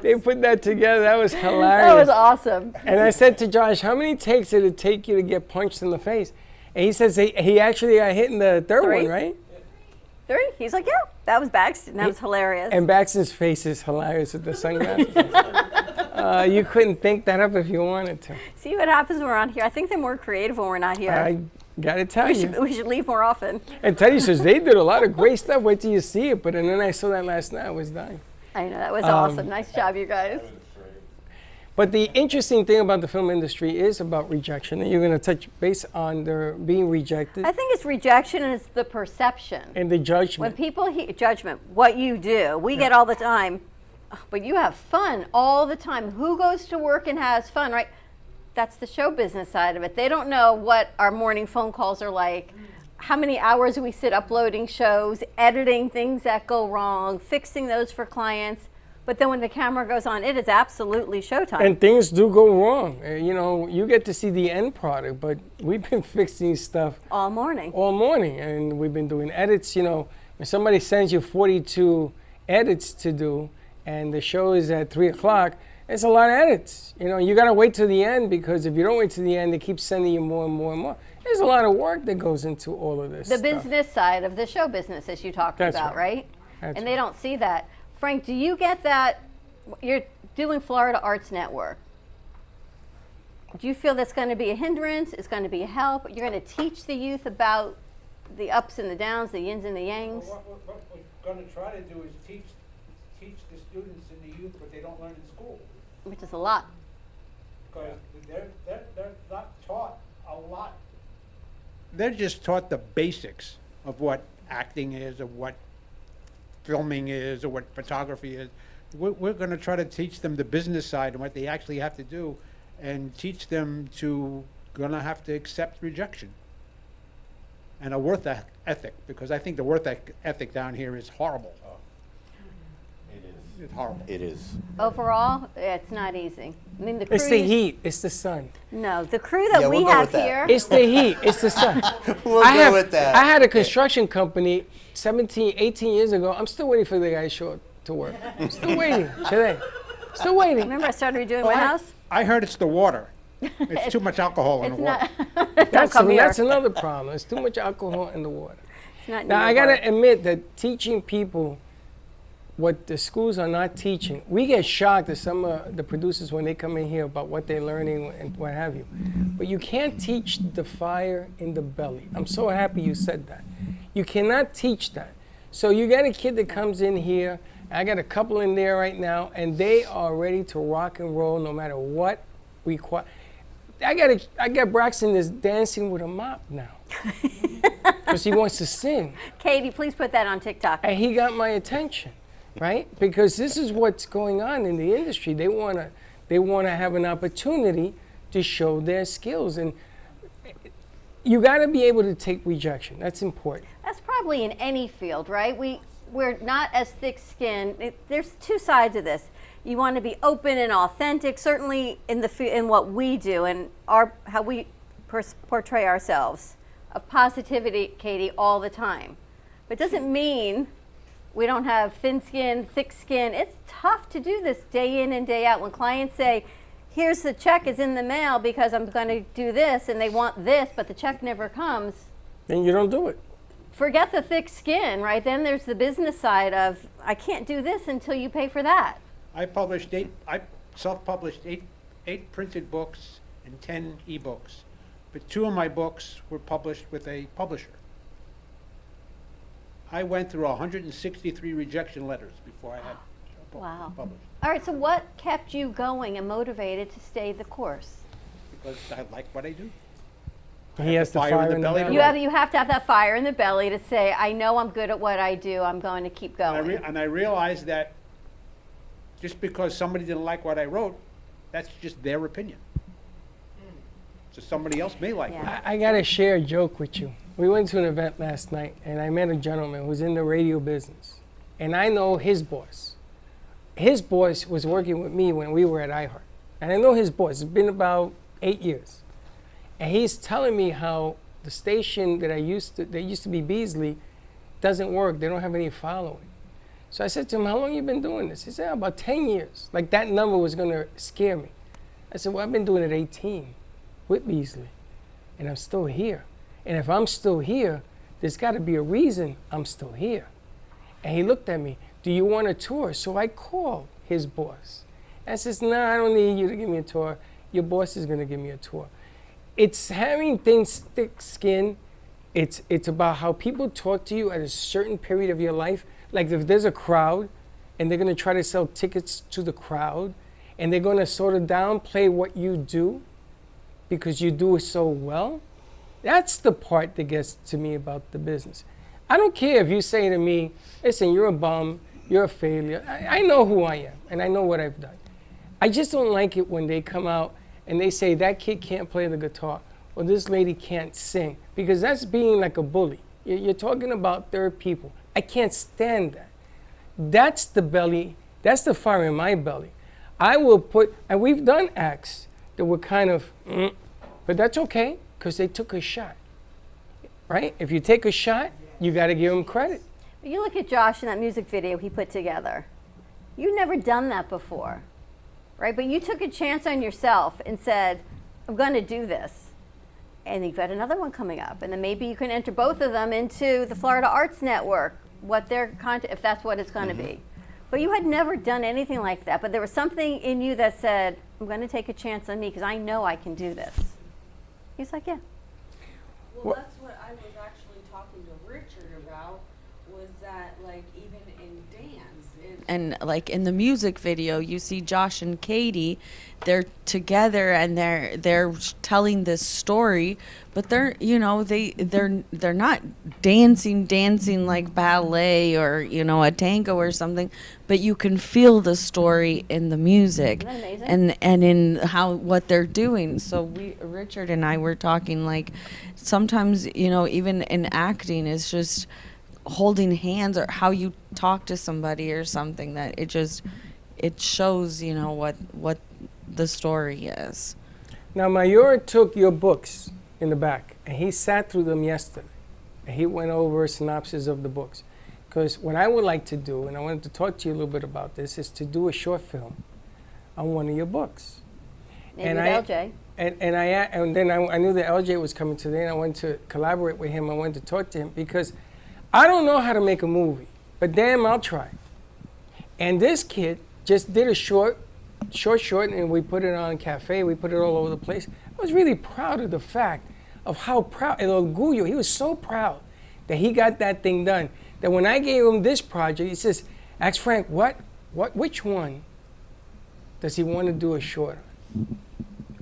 they put that together. That was hilarious. That was awesome. And I said to Josh, how many takes did it take you to get punched in the face? And he says he actually got hit in the third one, right? 3? He's like, yeah, that was Baxton. That was hilarious. And Baxton's face is hilarious with the sunglasses. You couldn't think that up if you wanted to. See what happens when we're on here. I think they're more creative when we're not here. I gotta tell you. We should leave more often. And Teddy says they did a lot of great stuff. Wait till you see it. But and then I saw that last night. I was dying. I know, that was awesome. Nice job, you guys. But the interesting thing about the film industry is about rejection. And you're going to touch base on their being rejected. I think it's rejection and it's the perception. And the judgment. When people hear judgment, what you do, we get all the time, "Oh, but you have fun all the time. Who goes to work and has fun, right? That's the show business side of it. They don't know what our morning phone calls are like, how many hours we sit uploading shows, editing things that go wrong, fixing those for clients. But then when the camera goes on, it is absolutely showtime. And things do go wrong. You know, you get to see the end product, but we've been fixing stuff all morning. All morning, and we've been doing edits. You know, when somebody sends you 42 edits to do, and the show is at 3 o'clock, it's a lot of edits. You know, you got to wait till the end, because if you don't wait till the end, they keep sending you more and more and more. There's a lot of work that goes into all of this The stuff. business side of the show business, as you talked That's about, right? That's And they don't see that. Frank, do you get that? You're doing Florida Arts Network. Do you feel that's going to be a hindrance? It's going to be a help? You're going to teach the youth about the ups and the downs, the yins and the yangs? What we're going to try to do is teach the students and the youth what they don't learn in school. Which is a lot. Because they're not taught a lot. They're just taught the basics of what acting is, of what filming is, or what photography is. We're going to try to teach them the business side and what they actually have to do, and teach them going to have to accept rejection and a worth ethic, because I think the worth ethic down here is horrible. It's horrible. It is. Overall, it's not easy. I mean, the crew. It's the heat. It's the sun. No, the crew that Yeah, we we'll go have with that. here. It's the heat. It's the sun. We'll go with that. I had a construction company 17, 18 years ago. I'm still waiting for the guy to show up to work. I'm still waiting today. Still waiting. Remember I started redoing my house? I heard it's the water. It's too much alcohol in the water. That's another problem. It's too much alcohol in the water. It's not Now, New I York. got to admit that teaching people what the schools are not teaching, we get shocked at some of the producers when they come in here about what they're learning and what have you. But you can't teach the fire in the belly. I'm so happy you said that. You cannot teach that. So you got a kid that comes in here, I got a couple in there right now, and they are ready to rock and roll no matter what require. I got Braxton that's dancing with a mop now because he wants to sing. Katie, please put that on TikTok. And he got my attention, right? Because this is what's going on in the industry. They wanna have an opportunity to show their skills, and you got to be able to take rejection. That's important. That's probably in any field, right? We're not as thick-skinned. There's two sides of this. You want to be open and authentic, certainly in what we do and how we portray ourselves, of positivity, Katie, all the time. But it doesn't mean we don't have thin skin, thick skin. It's tough to do this day in and day out. When clients say, here's the check is in the mail because I'm going to do this, and they want this, but the check never comes. Then you don't do it. Forget the thick skin, right? Then there's the business side of, I can't do this until you pay for that. I self-published eight printed books and 10 ebooks, but 2 of my books were published with a publisher. I went through 163 rejection letters before I had a book Wow. published, All right, so what kept you going and motivated to stay the course? because I like what I do. He has the fire in the belly. You have to have that fire in the belly to say, I know I'm good at what I do. I'm going to keep going. And I realized that just because somebody didn't like what I wrote, that's just their opinion. So somebody else may like it. I got to share a joke with you. We went to an event last night, and I met a gentleman who's in the radio business, and I know his boss. His boss was working with me when we were at iHeart, and I know his boss. It's been about 8 years, and he's telling me how the station that used to be Beasley, doesn't work. They don't have any following. So I said to him, how long you been doing this? He said, about 10 years. Like that number was going to scare me. I said, well, I've been doing it 18 with Beasley, and I'm still here. And if I'm still here, there's got to be a reason I'm still here. And he looked at me, do you want a tour? So I called his boss. I says, nah, I don't need you to give me a tour. Your boss is going to give me a tour. It's having things thick skin. It's about how people talk to you at a certain period of your life. Like if there's a crowd and they're going to try to sell tickets to the crowd and they're going to sort of downplay what you do because you do it so well, that's the part that gets to me about the business. I don't care if you say to me, listen, you're a bum, you're a failure. I know who I am and I know what I've done. I just don't like it when they come out and they say that kid can't play the guitar or this lady can't sing, because that's being like a bully. You're talking about third people. I can't stand that. That's the belly, that's the fire in my belly. I will put, and we've done acts that were kind of, but that's okay, because they took a shot, right? If you take a shot, you got to give them credit. You look at Josh in that music video he put together. You've never done that before, right? But you took a chance on yourself and said, I'm going to do this. and you've got another one coming up, and then maybe you can enter both of them into the Florida Arts Network, what their content, if that's what it's going to be. But you had never done anything like that, but there was something in you that said, I'm going to take a chance on me because I know I can do this. He's like, yeah. Well, that's what I was actually talking to Richard about, was that, like, even in dance. And, like, in the music video, you see Josh and Katie, they're together and they're telling this story, but they're, you know, they're not dancing like ballet or, you know, a tango or something, but you can feel the story in the music. Isn't that amazing? And in what they're doing. So Richard and I were talking, like, sometimes, you know, even in acting, it's just holding hands or how you talk to somebody or something, that it shows, you know, what the story is. Now, Mayor took your books in the back, and he sat through them yesterday, and he went over a synopsis of the books. Because what I would like to do, and I wanted to talk to you a little bit about this, is to do a short film on one of your books. Maybe with LJ. And then I knew that LJ was coming today, and I wanted to collaborate with him. I wanted to talk to him because I don't know how to make a movie, but damn, I'll try. And this kid just did a short, and we put it on Cafe. We put it all over the place. I was really proud of the fact of how proud, El Orgullo, he was so proud that he got that thing done. That when I gave him this project, he says, ask Frank, which one does he want to do a short on?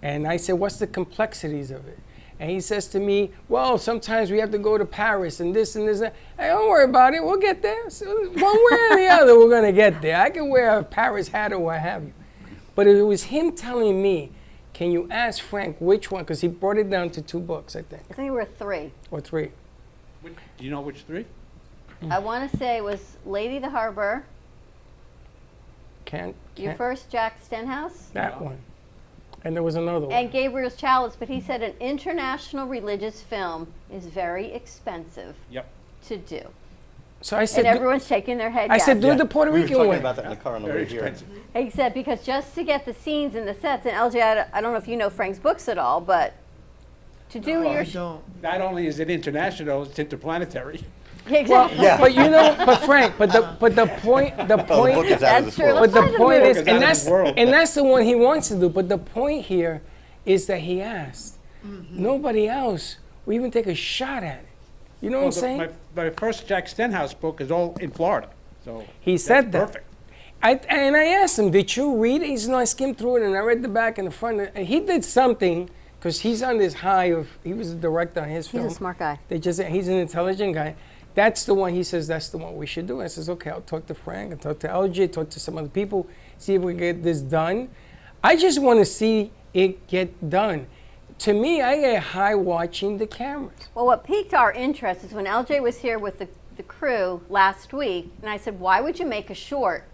And I said, what's the complexities of it? And he says to me, well, sometimes we have to go to Paris and this and this. Hey, don't worry about it. We'll get there. So one way or the other, we're going to get there. I can wear a Paris hat or what have you. But it was him telling me, can you ask Frank which one? Because he brought it down to 2 books, I think. I think there were 3. Or 3. Do you know which 3? I want to say it was Lady the Harbor, your first Jack Stenhouse, that one. And there was another one. and Gabriel's Chalice, but he said an international religious film is very expensive to do. So I said, and everyone's shaking their head. I yes. said, do the Puerto Rican We were one. talking about that in the car on the way here. He said because just to get the scenes and the sets, and LJ, I don't know if you know Frank's books at all, but to do your Not only is it international, it's interplanetary. exactly. Well, but you know, but Frank, but the point, book is out of this world. But the point is, Book is out of this world. and that's the one he wants to do. But the point here is that he asked. Nobody else will even take a shot at it. You know what I'm saying? My first Jack Stenhouse book is all in Florida. So He said that. perfect. And I asked him, did you read it? He said, no, I skimmed through it and I read the back and the front. And he did something, because he's on this high of, he was the director on his film. He's a smart guy. He's an intelligent guy. That's the one, he says, that's the one we should do. I says, okay, I'll talk to Frank, I'll talk to LJ, talk to some other people, see if we can get this done. I just want to see it get done. To me, I get high watching the cameras. Well, what piqued our interest is when LJ was here with the crew last week, and I said, why would you make a short?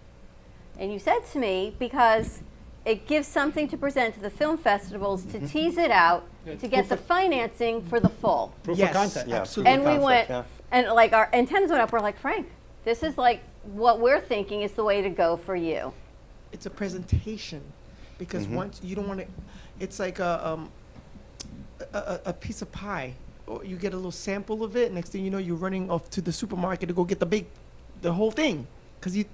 And you said to me, because it gives something to present to the film festivals to tease it out, to get the financing for the full. Proof of concept. Yeah, And we went, and like our antennas went up, we're like, Frank, this is like what we're thinking is the way to go for you. It's a presentation, because once you don't want to, it's like a piece of pie. Or you get a little sample of it. Next thing you know, you're running off to the supermarket to go get the whole thing, because you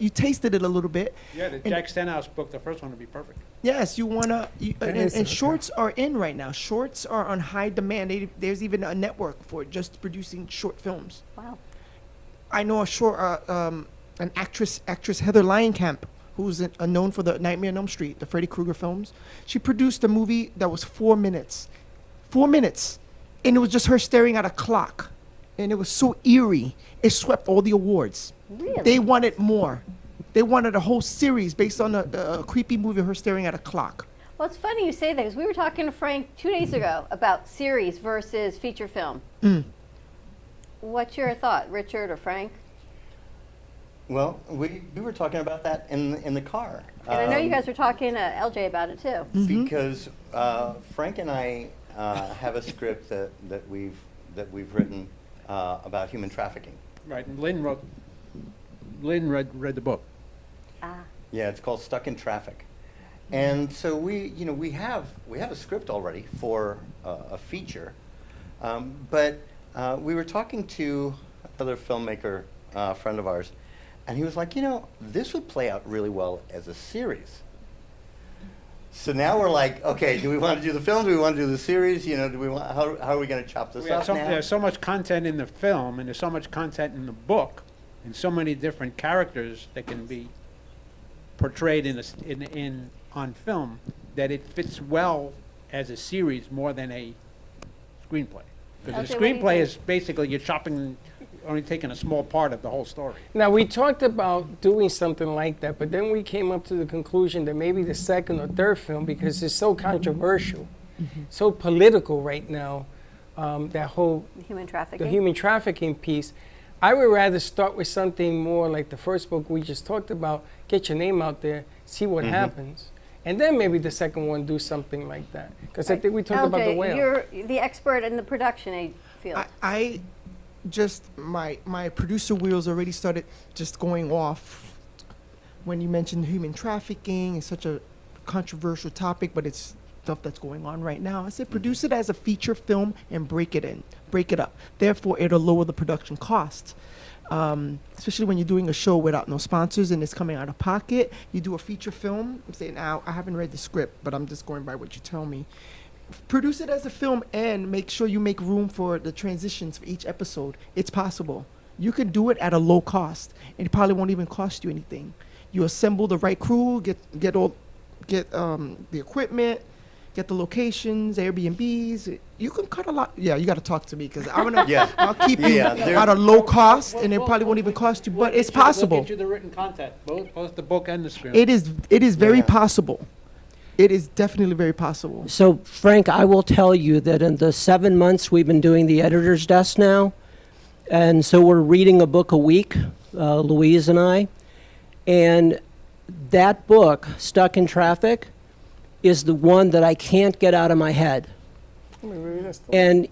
tasted it a little bit. Yeah, the Jack Stenhouse book, the first one, would be perfect. Yes, you wanna, and shorts are in right now. Shorts are on high demand. There's even a network for just producing short films. Wow. I know an actress Heather Langenkamp, who's known for the Nightmare on Elm Street, the Freddy Krueger films. She produced a movie that was 4 minutes. 4 minutes. And it was just her staring at a clock. And it was so eerie. It swept all the awards. Really? They wanted more. They wanted a whole series based on a creepy movie of her staring at a clock. Well, it's funny you say that, because we were talking to Frank 2 days ago about series versus feature film. What's your thought, Richard or Frank? Well, we were talking about that in the car. And I know you guys were talking to LJ about it too. Because Frank and I have a script that we've written about human trafficking. Right, and Lynn read the book. Ah. Yeah, it's called Stuck in Traffic. And so we have a script already for a feature, but we were talking to another filmmaker, friend of ours, and he was like, this would play out really well as a series. So now we're like, okay, do we want to do the film? Do we want to do the series? Do we want? How are we going to chop this up now? There's so much content in the film, and there's so much content in the book, and so many different characters that can be portrayed on film, that it fits well as a series more than a screenplay. Because the screenplay is basically you're only taking a small part of the whole story. Now, we talked about doing something like that, but then we came up to the conclusion that maybe the second or third film, because it's so controversial, so political right now, that whole Human trafficking. the human trafficking piece, I would rather start with something more like the first book we just talked about, get your name out there, see what happens. And then maybe the second one do something like that. Because I think we talked about the whale. You're the expert in the production field. I just, my producer wheels already started just going off when you mentioned human trafficking. It's such a controversial topic, but it's stuff that's going on right now. I said produce it as a feature film and break it up. Therefore, it'll lower the production costs. Especially when you're doing a show without no sponsors and it's coming out of pocket. You do a feature film. I'm saying now, I haven't read the script, but I'm just going by what you tell me. Produce it as a film and make sure you make room for the transitions for each episode. It's possible. You can do it at a low cost, and it probably won't even cost you anything. You assemble the right crew, get the equipment, get the locations, Airbnbs. You can cut a lot. Yeah, you got to talk to me because I'm gonna. I'll keep you at a low cost, and it probably won't even cost you. But it's possible. We'll get you the written content, both the book and the script. It is very possible. It is definitely very possible. So, Frank, I will tell you that in the 7 months we've been doing the editor's desk now, and so we're reading a book a week, Louise and I, and that book, Stuck in Traffic, is the one that I can't get out of my head. And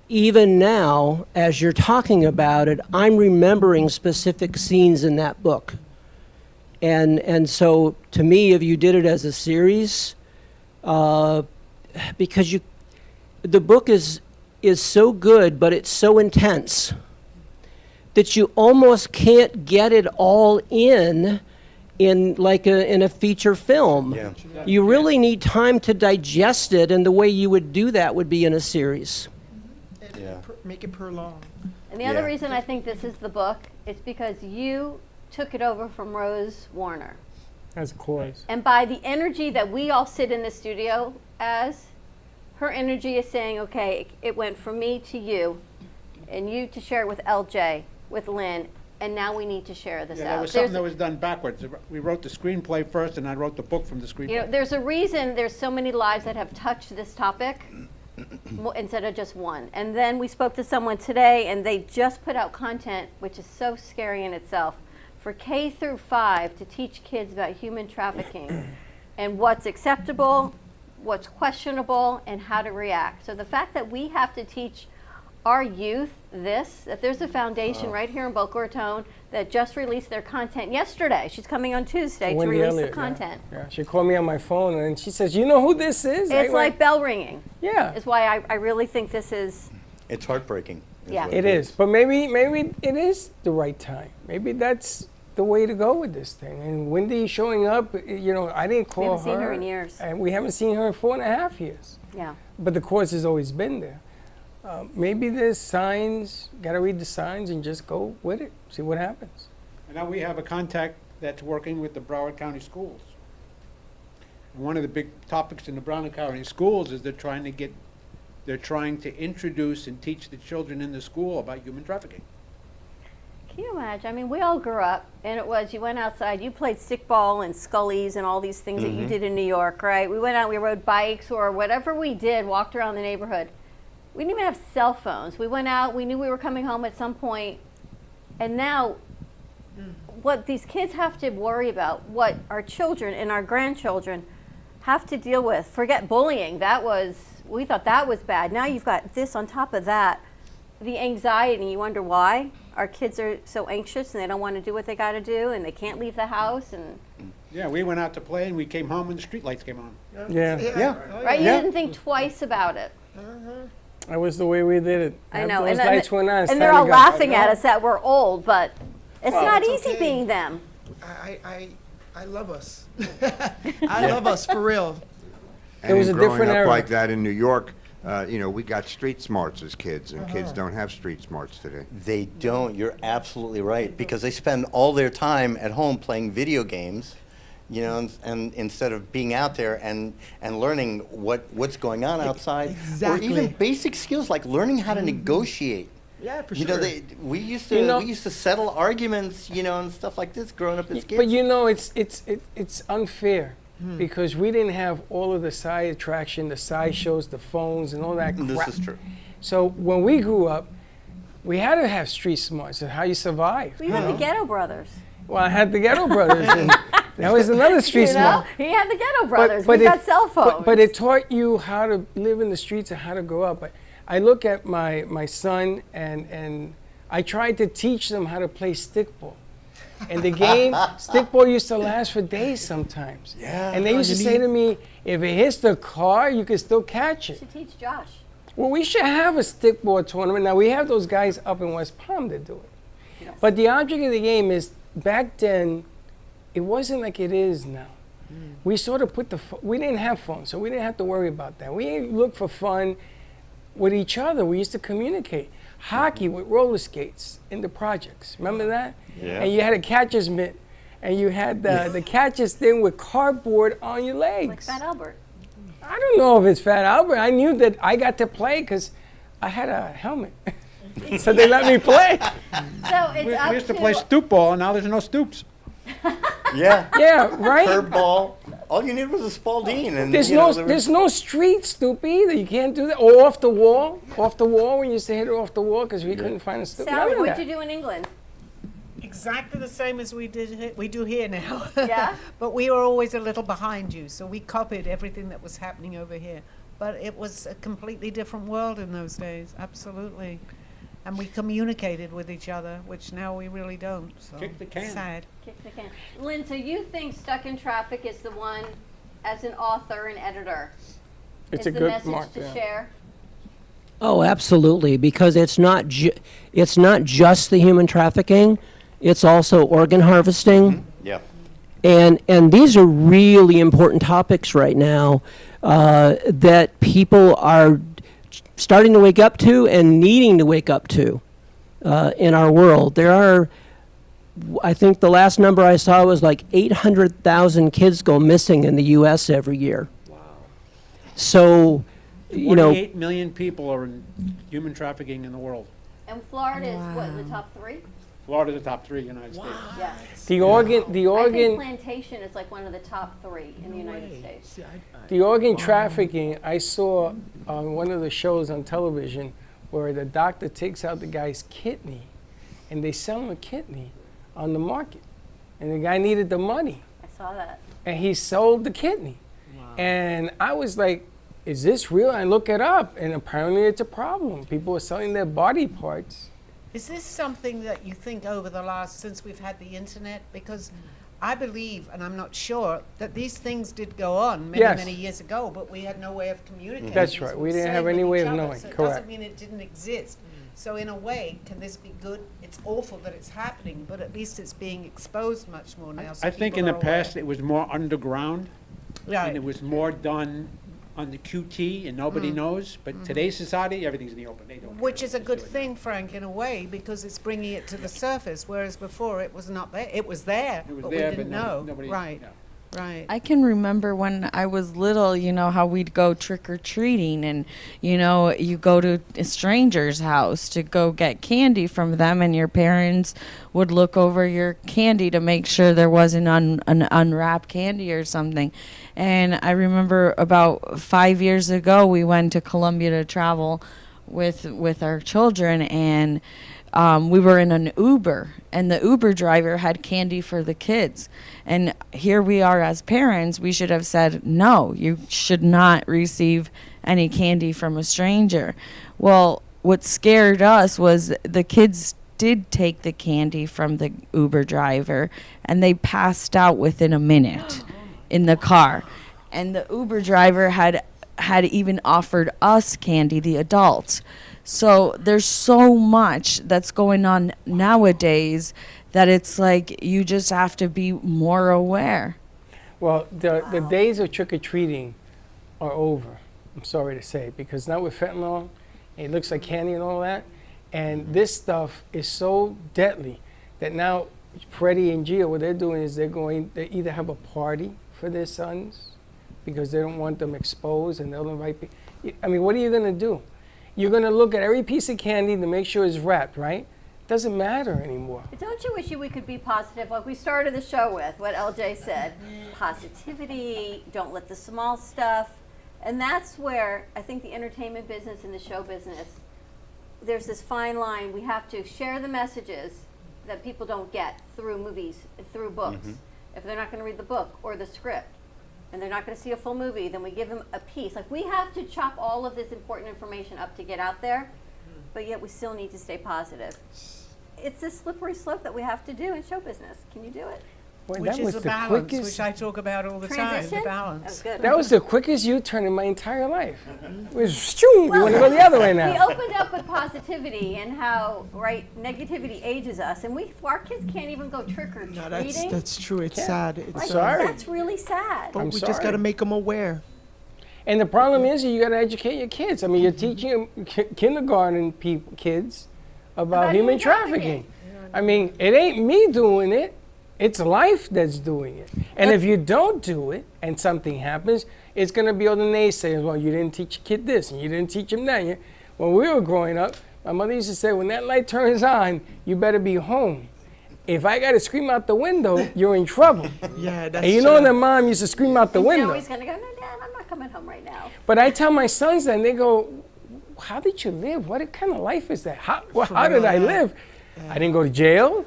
even now, as you're talking about it, I'm remembering specific scenes in that book. And so, to me, if you did it as a series, because the book is so good, but it's so intense that you almost can't get it all in a feature film. Yeah. You really need time to digest it, and the way you would do that would be in a series. Make it per long. And the other reason I think this is the book is because you took it over from Rose Warner. As a chorus. And by the energy that we all sit in the studio as, her energy is saying, okay, it went from me to you, and you to share it with LJ, with Lynn, and now we need to share this out. That was something that was done backwards. We wrote the screenplay first, and I wrote the book from the screenplay. There's a reason there's so many lives that have touched this topic instead of just one. And then we spoke to someone today, and they just put out content, which is so scary in itself, for K through 5 to teach kids about human trafficking and what's acceptable, what's questionable, and how to react. So the fact that we have to teach our youth that there's a foundation right here in Boca Raton that just released their content yesterday. She's coming on Tuesday to release the content. Yeah, she called me on my phone and she says, you know who this is? It's like bell ringing. Yeah. Is why I really think this is. It's heartbreaking. Yeah. It is. But maybe it is the right time. Maybe that's the way to go with this thing. And Wendy showing up, I didn't call her. We haven't seen her in years. And we haven't seen her in 4.5 years. Yeah. But the course has always been there. Maybe there's signs, got to read the signs and just go with it, see what happens. And now we have a contact that's working with the Broward County Schools. And one of the big topics in the Broward County Schools is they're trying to introduce and teach the children in the school about human trafficking. Can you imagine? I mean, we all grew up, and it was, you went outside, you played stickball and scullies and all these things that you did in New York, right? We went out, we rode bikes or whatever we did, walked around the neighborhood. We didn't even have cell phones. We went out, we knew we were coming home at some point, and now what these kids have to worry about, what our children and our grandchildren have to deal with. Forget bullying. We thought that was bad. Now you've got this on top of that. The anxiety, you wonder why our kids are so anxious and they don't want to do what they got to do and they can't leave the house. And Yeah, we went out to play and we came home when the street lights came on. Yeah. Yeah. Right? You Yeah. didn't think twice about it. That was the way we did it. I After know. those And, lights went on, it's and they're time all to go. laughing at us that we're old, but it's Well, not it's easy okay. being them. I love us. I love us for real. It was a growing different up era. like that in New York, we got street smarts as kids, and kids don't have street smarts today. They don't. You're absolutely right, because they spend all their time at home playing video games, and instead of being out there and learning what's going on outside, or even basic skills like learning how to negotiate. Yeah, for You sure. know, we used You know- to settle arguments, and stuff like this growing up as kids. But it's unfair because we didn't have all of the side attraction, the side shows, the phones, and all that crap. This is true. So when we grew up, we had to have street smarts and how you survive. We had the Ghetto Brothers. Well, I had the Ghetto Brothers, and that was another street You know? smart. He had the Ghetto Brothers. But we got it- cell phones. But it taught you how to live in the streets and how to grow up. But I look at my son, and I tried to teach them how to play stickball. And the game, stickball used to last for days sometimes. Yeah. And they used to say to me, if it hits the car, you can still catch You it. should teach Josh. Well, we should have a stickball tournament. Now, we have those guys up in West Palm that do it. But the object of the game is, back then, it wasn't like it is now. We sort of we didn't have phones, so we didn't have to worry about that. We looked for fun with each other. We used to communicate. Hockey with roller skates in the projects. Remember that? Yeah. And you had a catcher's mitt, and you had the catcher's thing with cardboard on your legs. Like Fat Albert. I don't know if it's Fat Albert. I knew that I got to play because I had a helmet. So they let me play. So it's We up used to play stoop ball, and now there's no stoops. Yeah. Yeah, right? Curveball. All you needed was a Spalding, and There's there's no street stoop either. You can't do that. Or off the wall. Off the wall, we used to hit it off the wall because we couldn't find a stoop. None Sally, of what'd that. you do in England? Exactly the same as we do here now. Yeah? But we were always a little behind you, so we copied everything that was happening over here. But it was a completely different world in those days, absolutely. And we communicated with each other, which now we really don't. So Kick the can. Sad. Kick the can. Lynn, so you think Stuck in Traffic is the one, as an author and editor, It's is a the good message mark, to yeah. share? Oh, absolutely, because it's not just the human trafficking, it's also organ harvesting. Yeah. And these are really important topics right now that people are starting to wake up to and needing to wake up to in our world. There are, I think the last number I saw was like 800,000 kids go missing in the U.S. every year. Wow. So, 48 million people are in human trafficking in the world. And Florida is what, in the top 3? Florida's the top 3 in the United States. Yes. The Oregon, I think Oregon, plantation is like one of the top 3 in the United States. the Oregon trafficking. I saw on one of the shows on television where the doctor takes out the guy's kidney, and they sell him a kidney on the market, and the guy needed the money, I saw that. and he sold the kidney. And I was like, "Is this real?" I look it up, and apparently it's a problem. People are selling their body parts. Is this something that you think over the last, since we've had the internet? Because I believe, and I'm not sure, that these things did go on many, Yes. many years ago, but we had no way of communicating. That's as right. we We didn't say have with any way each of other. knowing. So it Correct. doesn't mean it didn't exist. So in a way, can this be good? It's awful that it's happening, but at least it's being exposed much more now. So I think in people the are aware. past it was more underground, Right. and it was more done on the QT, and nobody knows. But today's society, everything's in the open. They don't. Which is a good thing, Frank, in a way, because it's bringing it to the surface, whereas before it was not there. It was there, It was but there, we didn't but know. nobody. Right, no. right. I can remember when I was little, how we'd go trick-or-treating and, you go to a stranger's house to go get candy from them, and your parents would look over your candy to make sure there wasn't an unwrapped candy or something. And I remember about 5 years ago, we went to Colombia to travel with our children, and we were in an Uber, and the Uber driver had candy for the kids. And here we are as parents, we should have said, no, you should not receive any candy from a stranger. Well, what scared us was the kids did take the candy from the Uber driver, and they passed out within a minute in the car. And the Uber driver had even offered us candy, the adults. So there's so much that's going on nowadays that it's like you just have to be more aware. Well, the days of trick-or-treating are over, I'm sorry to say, because now with fentanyl, it looks like candy and all that, and this stuff is so deadly that now Freddie and Gia, what they're doing is they either have a party for their sons because they don't want them exposed, and they'll invite people. I mean, what are you going to do? You're going to look at every piece of candy to make sure it's wrapped, right? Doesn't matter anymore. Don't you wish we could be positive, like we started the show with, what LJ said? Positivity, don't let the small stuff. And that's where I think the entertainment business and the show business, there's this fine line. We have to share the messages that people don't get through movies, through books. If they're not going to read the book or the script, and they're not going to see a full movie, then we give them a piece. Like, we have to chop all of this important information up to get out there, but yet we still need to stay positive. It's this slippery slope that we have to do in show business. Can you do it? Boy, Which that is was the the balance, quickest- which I talk about all the time, the balance. That was the quickest U-turn in my entire life. It was, shoo, you want to go the other way now. We opened up with positivity and how, negativity ages us, and our kids can't even go trick-or-treating. No, that's true. It's sad. It's I'm sorry. That's really sad. But we just got to make them aware. And the problem is you got to educate your kids. I mean, you're teaching kindergarten kids about human trafficking. I mean, it ain't me doing it. It's life that's doing it. And if you don't do it and something happens, it's going to be all the naysayers. Well, you didn't teach your kid this and you didn't teach him that. When we were growing up, my mother used to say, when that light turns on, you better be home. If I got to scream out the window, you're in trouble. Yeah, that's And you know that mom used to scream out the window. Joey's going to go, no, Dad, I'm not coming home right now. But I tell my sons that, and they go, how did you live? What kind of life is that? How did I live? I didn't go to jail.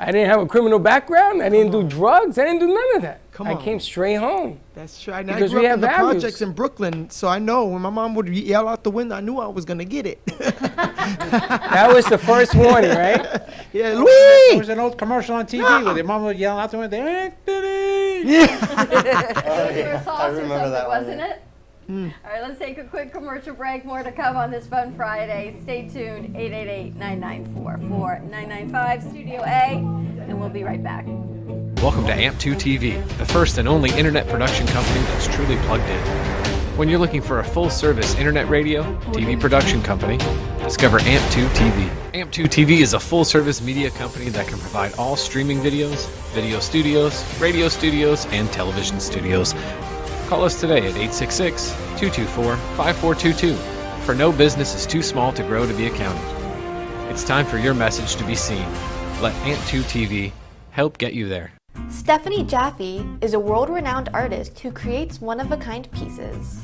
I didn't have a criminal background. I didn't do drugs. I didn't do none of that. I came straight home. That's true. And Because I grew we up have in the values. projects in Brooklyn, so I know when my mom would yell out the window, I knew I was going to get it. That was the first warning, right? Yeah, There Louis! was an old commercial on TV where their mom would yell out the window, Anthony! I remember that one. Wasn't it? All right, let's take a quick commercial break. More to come on this Fun Friday. Stay tuned. 888-994-4995, Studio A, and we'll be right back. Welcome to AMP2 TV, the first and only internet production company that's truly plugged in. When you're looking for a full-service internet radio, TV production company, discover AMP2 TV. AMP2 TV is a full-service media company that can provide all streaming videos, video studios, radio studios, and television studios. Call us today at 866-224-5422, for no business is too small to grow to be accounted. It's time for your message to be seen. Let AMP2 TV help get you there. Stephanie Jaffe is a world-renowned artist who creates one-of-a-kind pieces.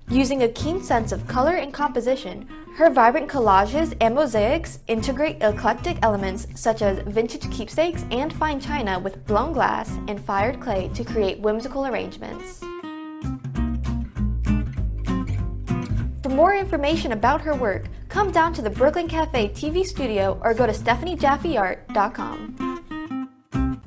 Using a keen sense of color and composition, her vibrant collages and mosaics integrate eclectic elements such as vintage keepsakes and fine china with blown glass and fired clay to create whimsical arrangements. For more information about her work, come down to the Brooklyn Cafe TV studio or go to StephanieJaffeArt.com.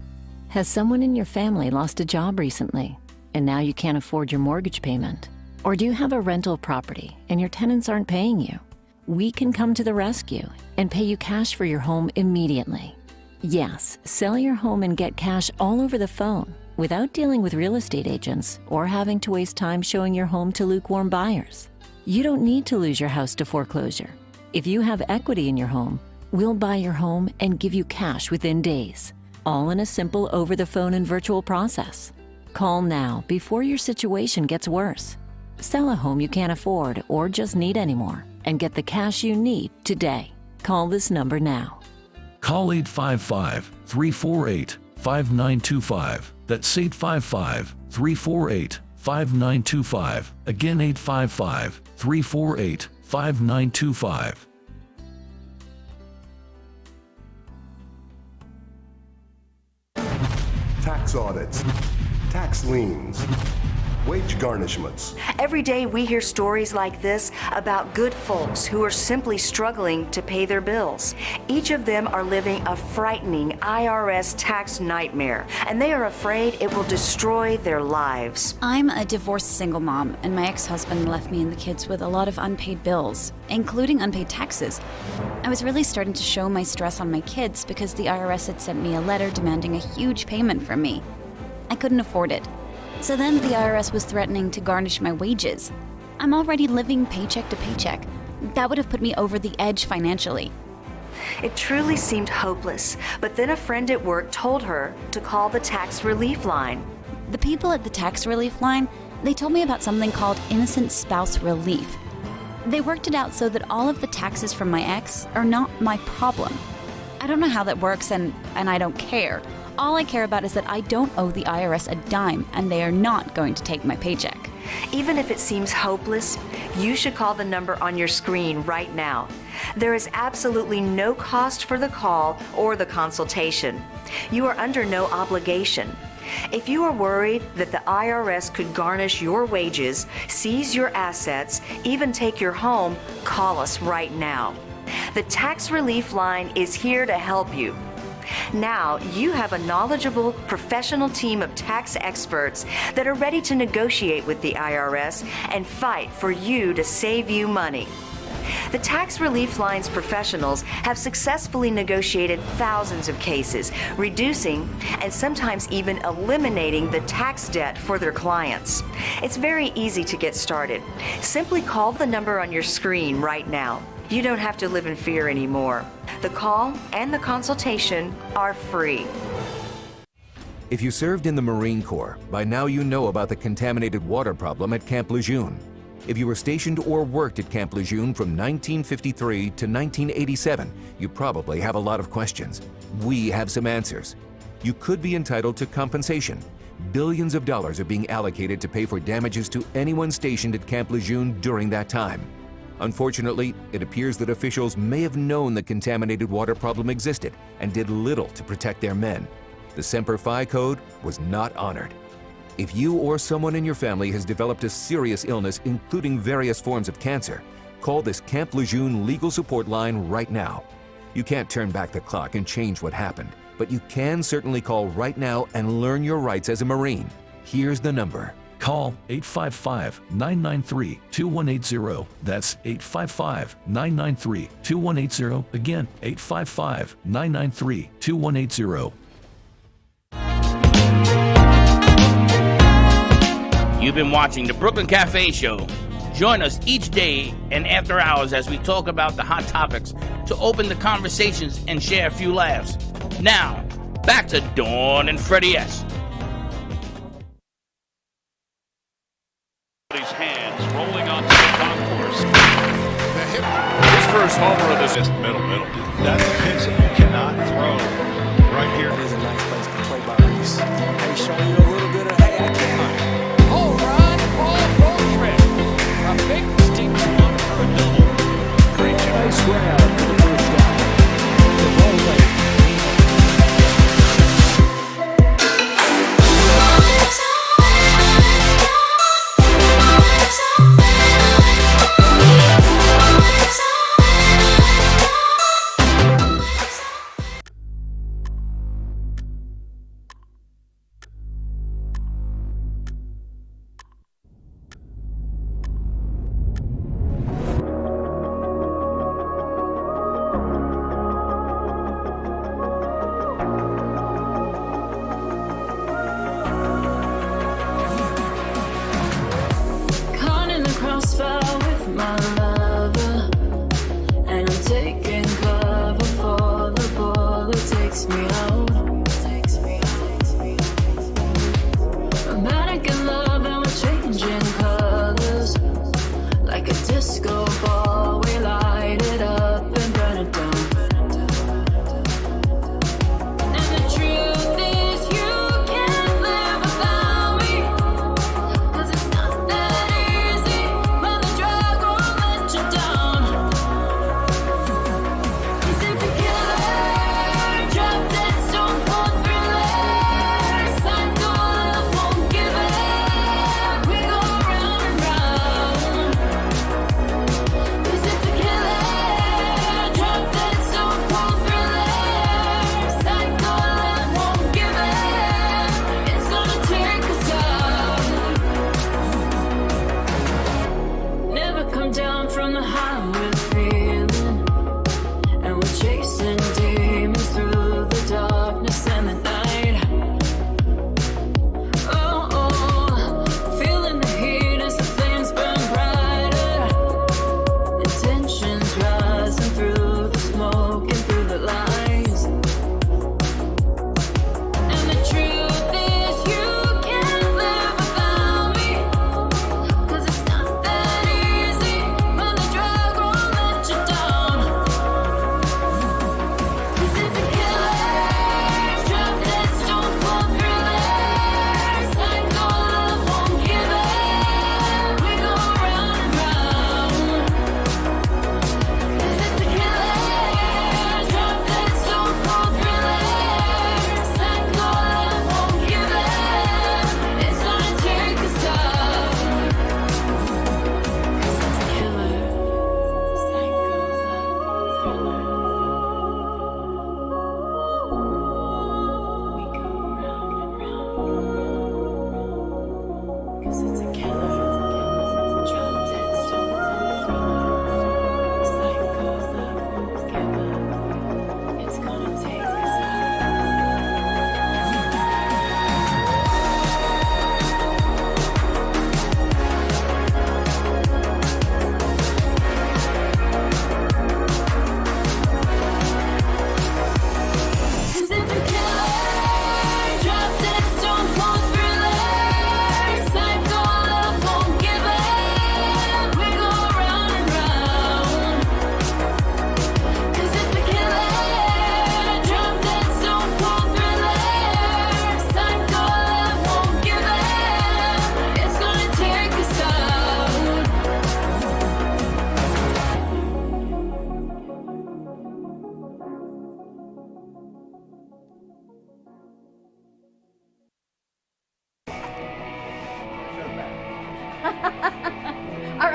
Has someone in your family lost a job recently, and now you can't afford your mortgage payment? Or do you have a rental property and your tenants aren't paying you? We can come to the rescue and pay you cash for your home immediately. Yes, sell your home and get cash all over the phone without dealing with real estate agents or having to waste time showing your home to lukewarm buyers. You don't need to lose your house to foreclosure. If you have equity in your home, we'll buy your home and give you cash within days, all in a simple over-the-phone and virtual process. Call now before your situation gets worse. Sell a home you can't afford or just need anymore and get the cash you need today. Call this number now. Call 855-348-5925. That's 855-348-5925. Again, 855-348-5925. Tax audits, tax liens, wage garnishments. Every day we hear stories like this about good folks who are simply struggling to pay their bills. Each of them are living a frightening IRS tax nightmare, and they are afraid it will destroy their lives. I'm a divorced single mom, and my ex-husband left me and the kids with a lot of unpaid bills, including unpaid taxes. I was really starting to show my stress on my kids because the IRS had sent me a letter demanding a huge payment from me. I couldn't afford it. So then the IRS was threatening to garnish my wages. I'm already living paycheck to paycheck. That would have put me over the edge financially. It truly seemed hopeless, but then a friend at work told her to call the tax relief line. The people at the tax relief line, they told me about something called innocent spouse relief. They worked it out so that all of the taxes from my ex are not my problem. I don't know how that works, and I don't care. All I care about is that I don't owe the IRS a dime, and they are not going to take my paycheck. Even if it seems hopeless, you should call the number on your screen right now. There is absolutely no cost for the call or the consultation. You are under no obligation. If you are worried that the IRS could garnish your wages, seize your assets, even take your home, call us right now. The Tax Relief Line is here to help you. Now you have a knowledgeable, professional team of tax experts that are ready to negotiate with the IRS and fight for you to save you money. The Tax Relief Line's professionals have successfully negotiated thousands of cases, reducing and sometimes even eliminating the tax debt for their clients. It's very easy to get started. Simply call the number on your screen right now. You don't have to live in fear anymore. The call and the consultation are free. If you served in the Marine Corps, by now you know about the contaminated water problem at Camp Lejeune. If you were stationed or worked at Camp Lejeune from 1953 to 1987, you probably have a lot of questions. We have some answers. You could be entitled to compensation. Billions of dollars are being allocated to pay for damages to anyone stationed at Camp Lejeune during that time. Unfortunately, it appears that officials may have known the contaminated water problem existed and did little to protect their men. The Semper Fi code was not honored. If you or someone in your family has developed a serious illness, including various forms of cancer, call this Camp Lejeune legal support line right now. You can't turn back the clock and change what happened, but you can certainly call right now and learn your rights as a Marine. Here's the number. Call 855-993-2180. That's 855-993-2180. Again, 855-993-2180. You've been watching the Brooklyn Cafe Show. Join us each day and after hours as we talk about the hot topics to open the conversations and share a few laughs. Now, back to Dawn and Freddie S. His hands rolling onto the concourse. His first homer of this is middle. That's a pitch that you cannot throw right here. It is a nice place to play by Reese. Hey, showing you a little bit of, hey, I can. Home run, Paul Goldschmidt. A big distinct one for a double. Great job. Nice grab for the first down. The ball late.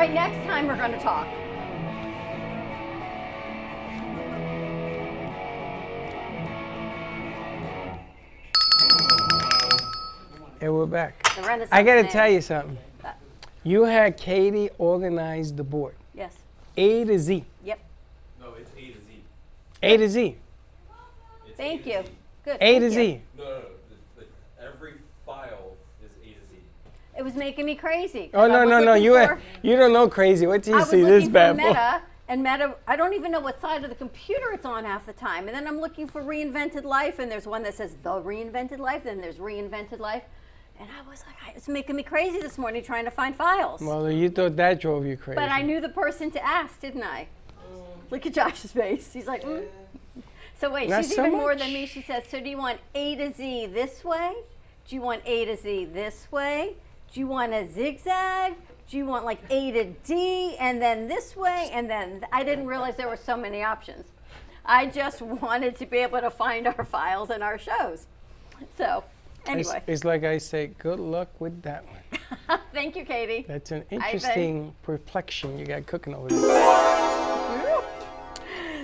right, next time we're going to talk. And we're back. The Renaissance I got to man. tell you something. You had Katie organize the board. Yes. A to Z. Yep. No, it's A to Z. A to Z. Thank you. Good. A to thank Z. you. No. Every file is A to Z. It was making me crazy. Oh, no. You don't know crazy. Wait till I you was see looking this for bad boy. Meta, and Meta, I don't even know what side of the computer it's on half the time. And then I'm looking for Reinvented Life, and there's one that says The Reinvented Life, then there's Reinvented Life. And I was like, it's making me crazy this morning trying to find files. Well, you thought that drove you crazy. But I knew the person to ask, didn't I? Look at Josh's face. He's like, So wait, Not she's so even more much. than me. She says, so do you want A to Z this way? Do you want A to Z this way? Do you want a zigzag? Do you want like A to D and then this way? And then I didn't realize there were so many options. I just wanted to be able to find our files and our shows. So anyway. It's like I say, good luck with that one. Thank you, Katie. That's an Ivan. interesting perplexion you got cooking over there.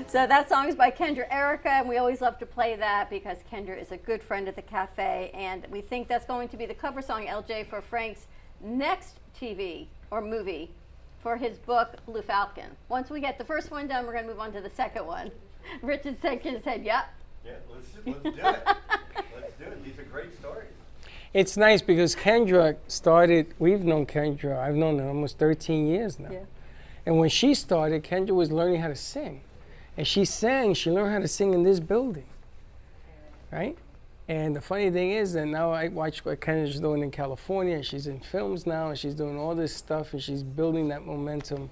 So that song is by Kendra Erica, and we always love to play that because Kendra is a good friend at the cafe, and we think that's going to be the cover song, LJ, for Frank's next TV or movie for his book, Blue Falcon. Once we get the first one done, we're going to move on to the second one. Richard shaking his head, yep. Yeah, let's do it. Let's do it. These are great stories. It's nice because Kendra started, we've known Kendra, I've known her almost 13 years now. Yeah. And when she started, Kendra was learning how to sing. And she learned how to sing in this building, right? And the funny thing is that now I watch what Kendra's doing in California, and she's in films now, and she's doing all this stuff, and she's building that momentum.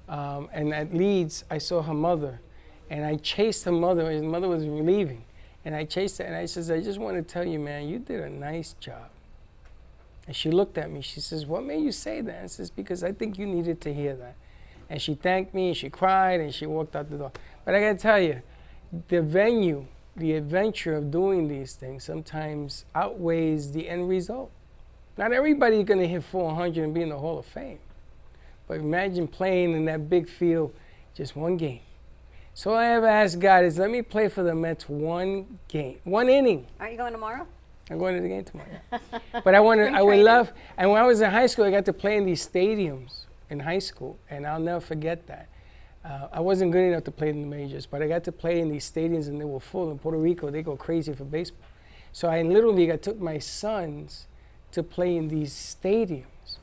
And at Leeds, I saw her mother, and I chased her mother. His mother was leaving, and I chased her, and I says, I just want to tell you, man, you did a nice job. And she looked at me, she says, what made you say that? I says, because I think you needed to hear that. And she thanked me, and she cried, and she walked out the door. But I gotta tell you, the venue, the adventure of doing these things sometimes outweighs the end result. Not everybody's gonna hit 400 and be in the Hall of Fame. But imagine playing in that big field just one game. So all I ever asked God is, let me play for the Mets one game, one inning. Aren't you going tomorrow? I'm going to the game tomorrow. But I would love, and when I was in high school, I got to play in these stadiums in high school, and I'll never forget that. I wasn't good enough to play in the majors, but I got to play in these stadiums, and they were full. In Puerto Rico, they go crazy for baseball. So I literally, I took my sons to play in these stadiums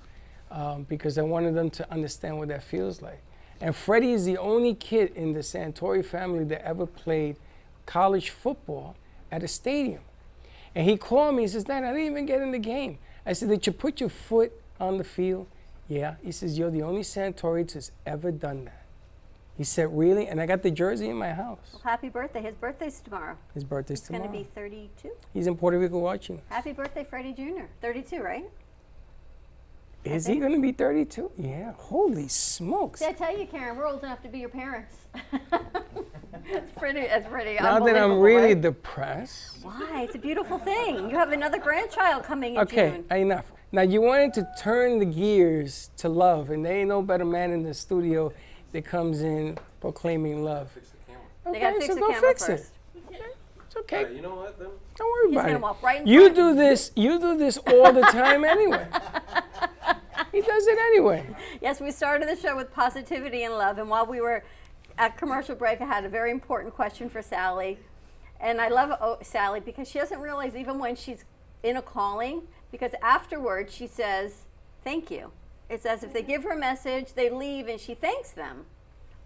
because I wanted them to understand what that feels like. And Freddie is the only kid in the Santori family that ever played college football at a stadium. And he called me, he says, Dad, I didn't even get in the game. I said, did you put your foot on the field? Yeah. He says, you're the only Santori that's ever done that. He said, really? And I got the jersey in my house. Well, happy birthday. His birthday's tomorrow. His birthday's tomorrow. He's going to be 32. He's in Puerto Rico watching. Happy birthday, Freddie Jr. 32, right? Is he going to be 32? Yeah. Holy smokes. Did I tell you, Karen, we're old enough to be your parents. It's pretty Now that I'm really depressed. Why? It's a beautiful thing. You have another grandchild coming in Okay, June. enough. Now you wanted to turn the gears to love, and there ain't no better man in the studio that comes in proclaiming love. They gotta Okay, fix so the go camera fix first. it. It's okay. You know what, then? Don't worry He's about gonna it. walk right in You front. do this. You do this all the time anyway. He does it anyway. Yes, we started the show with positivity and love, and while we were at commercial break, I had a very important question for Sally. And I love Sally because she doesn't realize even when she's in a calling, because afterwards she says, thank you. It's as if they give her a message, they leave, and she thanks them.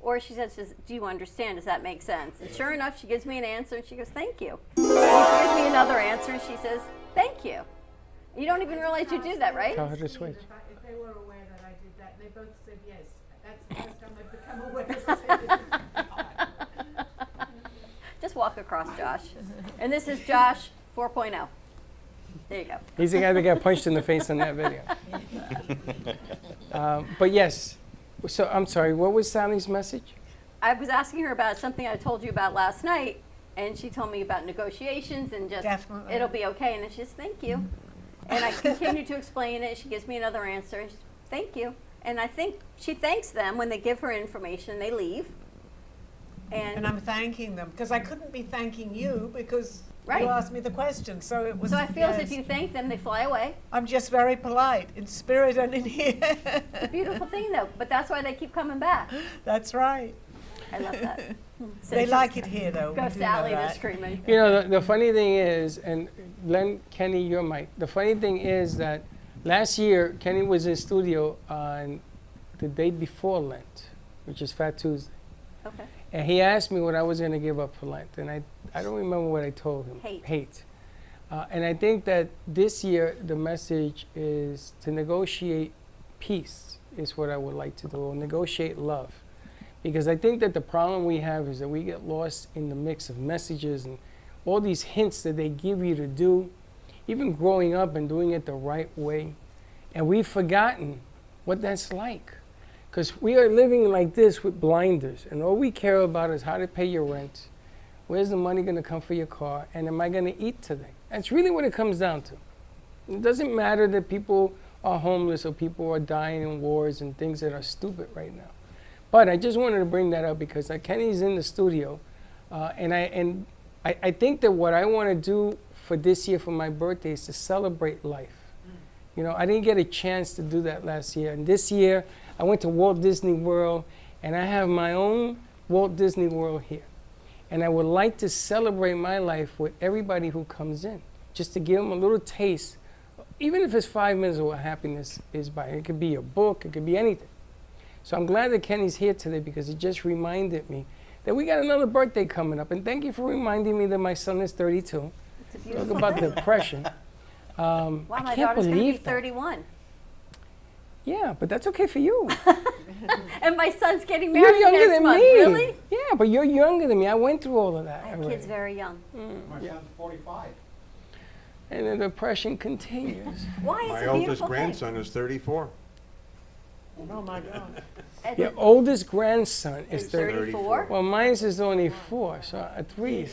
Or she says, do you understand? Does that make sense? And sure enough, she gives me an answer, and she goes, thank you. And she gives me another answer, and she says, thank you. You don't even realize you do that, right? Tell her to switch. If they were aware that I did that, they both said yes. That's the first time they've become aware. Just walk across, Josh. And this is Josh 4.0. There you go. He's the guy that got punched in the face in that video. But yes, so I'm sorry, what was Sally's message? I was asking her about something I told you about last night, and she told me about negotiations and just, Definitely. it'll be okay. And then she says, thank you. And I continue to explain it. She gives me another answer. And she says, thank you. And I think she thanks them when they give her information, they leave. And I'm thanking them because I couldn't be thanking you because Right. you asked me the question. So it was. So I feel as if yes. you thank them, they fly away. I'm just very polite in spirit and in here. It's a beautiful thing, though. But that's why they keep coming back. That's right. I love that. They like it here, though. Go we do know Sally, they're that. screaming. You know, the funny thing is, and Len, Kenny, your mic. The funny thing is that last year, Kenny was in studio on the day before Lent, which is Fat Tuesday. Okay. And he asked me what I was going to give up for Lent. And I don't remember what I told him. Hate. And I think that this year, the message is to negotiate peace is what I would like to do, or negotiate love. Because I think that the problem we have is that we get lost in the mix of messages and all these hints that they give you to do, even growing up and doing it the right way. And we've forgotten what that's like. Because we are living like this with blinders, and all we care about is how to pay your rent, where's the money going to come for your car, and am I going to eat today? That's really what it comes down to. It doesn't matter that people are homeless or people are dying in wars and things that are stupid right now. But I just wanted to bring that up because Kenny's in the studio, and I think that what I want to do for this year for my birthday is to celebrate life. You know, I didn't get a chance to do that last year, and this year I went to Walt Disney World, and I have my own Walt Disney World here. And I would like to celebrate my life with everybody who comes in, just to give them a little taste, even if it's 5 minutes of what happiness is by. It could be a book, it could be anything. So I'm glad that Kenny's here today because it just reminded me that we got another birthday coming up. And thank you for reminding me that my son is 32. It's a beautiful Talk about thing. depression. Wow, I my can't daughter's going to be believe that. 31. Yeah, but that's okay for you. And my son's getting You're married younger next than month. me. Really? Yeah, but you're younger than me. I went through all of that. I have already. kids very young. My son's 45. And the depression continues. Why is My it a oldest beautiful grandson is 34. Oh my God. Your oldest grandson is Is 34? Well, mine is only 4, so 3. So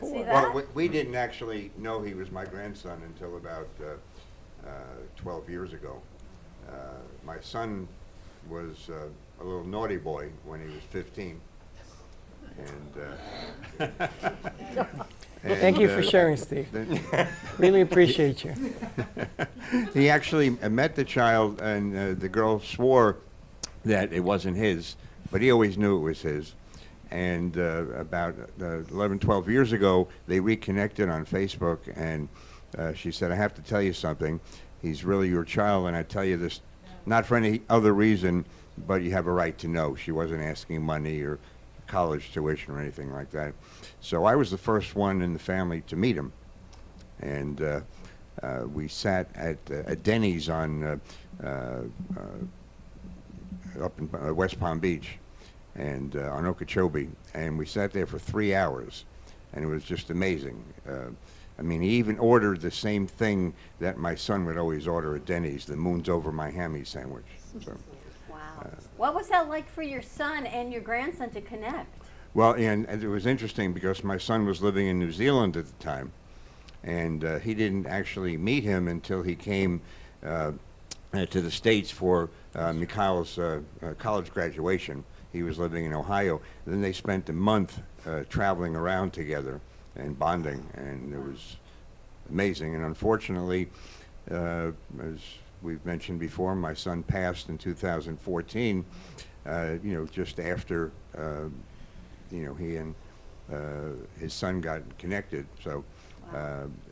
See Well, that? we didn't actually know he was my grandson until about 12 years ago. My son was a little naughty boy when he was 15. And Thank you for sharing, Steve. Really appreciate you. He actually met the child, and the girl swore that it wasn't his, but he always knew it was his. And about 11, 12 years ago, they reconnected on Facebook, and she said, I have to tell you something. He's really your child, and I tell you this not for any other reason, but you have a right to know. She wasn't asking money or college tuition or anything like that. So I was the first one in the family to meet him. And we sat at Denny's on up in West Palm Beach and on Okeechobee, and we sat there for 3 hours, and it was just amazing. I mean, he even ordered the same thing that my son would always order at Denny's, the Moon's Over My Hammy sandwich. So, Wow. What was that like for your son and your grandson to connect? well, and it was interesting because my son was living in New Zealand at the time, and he didn't actually meet him until he came to the States for Mikhail's college graduation. He was living in Ohio. Then they spent a month traveling around together and bonding, and it was amazing. And unfortunately, as we've mentioned before, my son passed in 2014, just after, he and his son got connected. So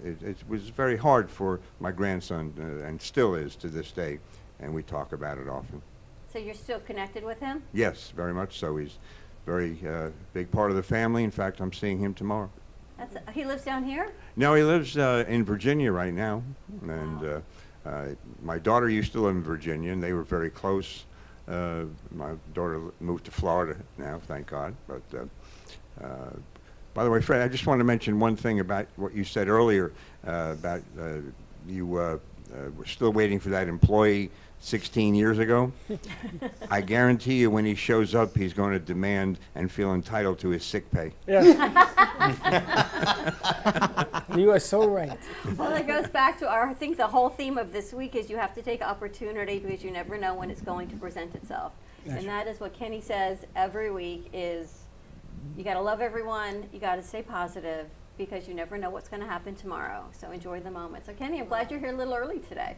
it was very hard for my grandson, and still is to this day, and we talk about it often. So you're still connected with him? Yes, very much so. He's a very big part of the family. In fact, I'm seeing him tomorrow. He lives down here? No, he lives in Virginia right now, and my daughter used to live in Virginia, and they were very close. My daughter moved to Florida now, thank God. But by the way, Fred, I just want to mention one thing about what you said earlier about you were still waiting for that employee 16 years ago. I guarantee you when he shows up, he's going to demand and feel entitled to his sick pay. Yes. You are so right. Well, it goes back to I think the whole theme of this week is you have to take opportunity because you never know when it's going to present itself. That's And that is what Kenny says every week is you got to love everyone, you got to stay positive because you never know what's going to happen tomorrow. So enjoy the moment. So Kenny, I'm glad you're here a little early today.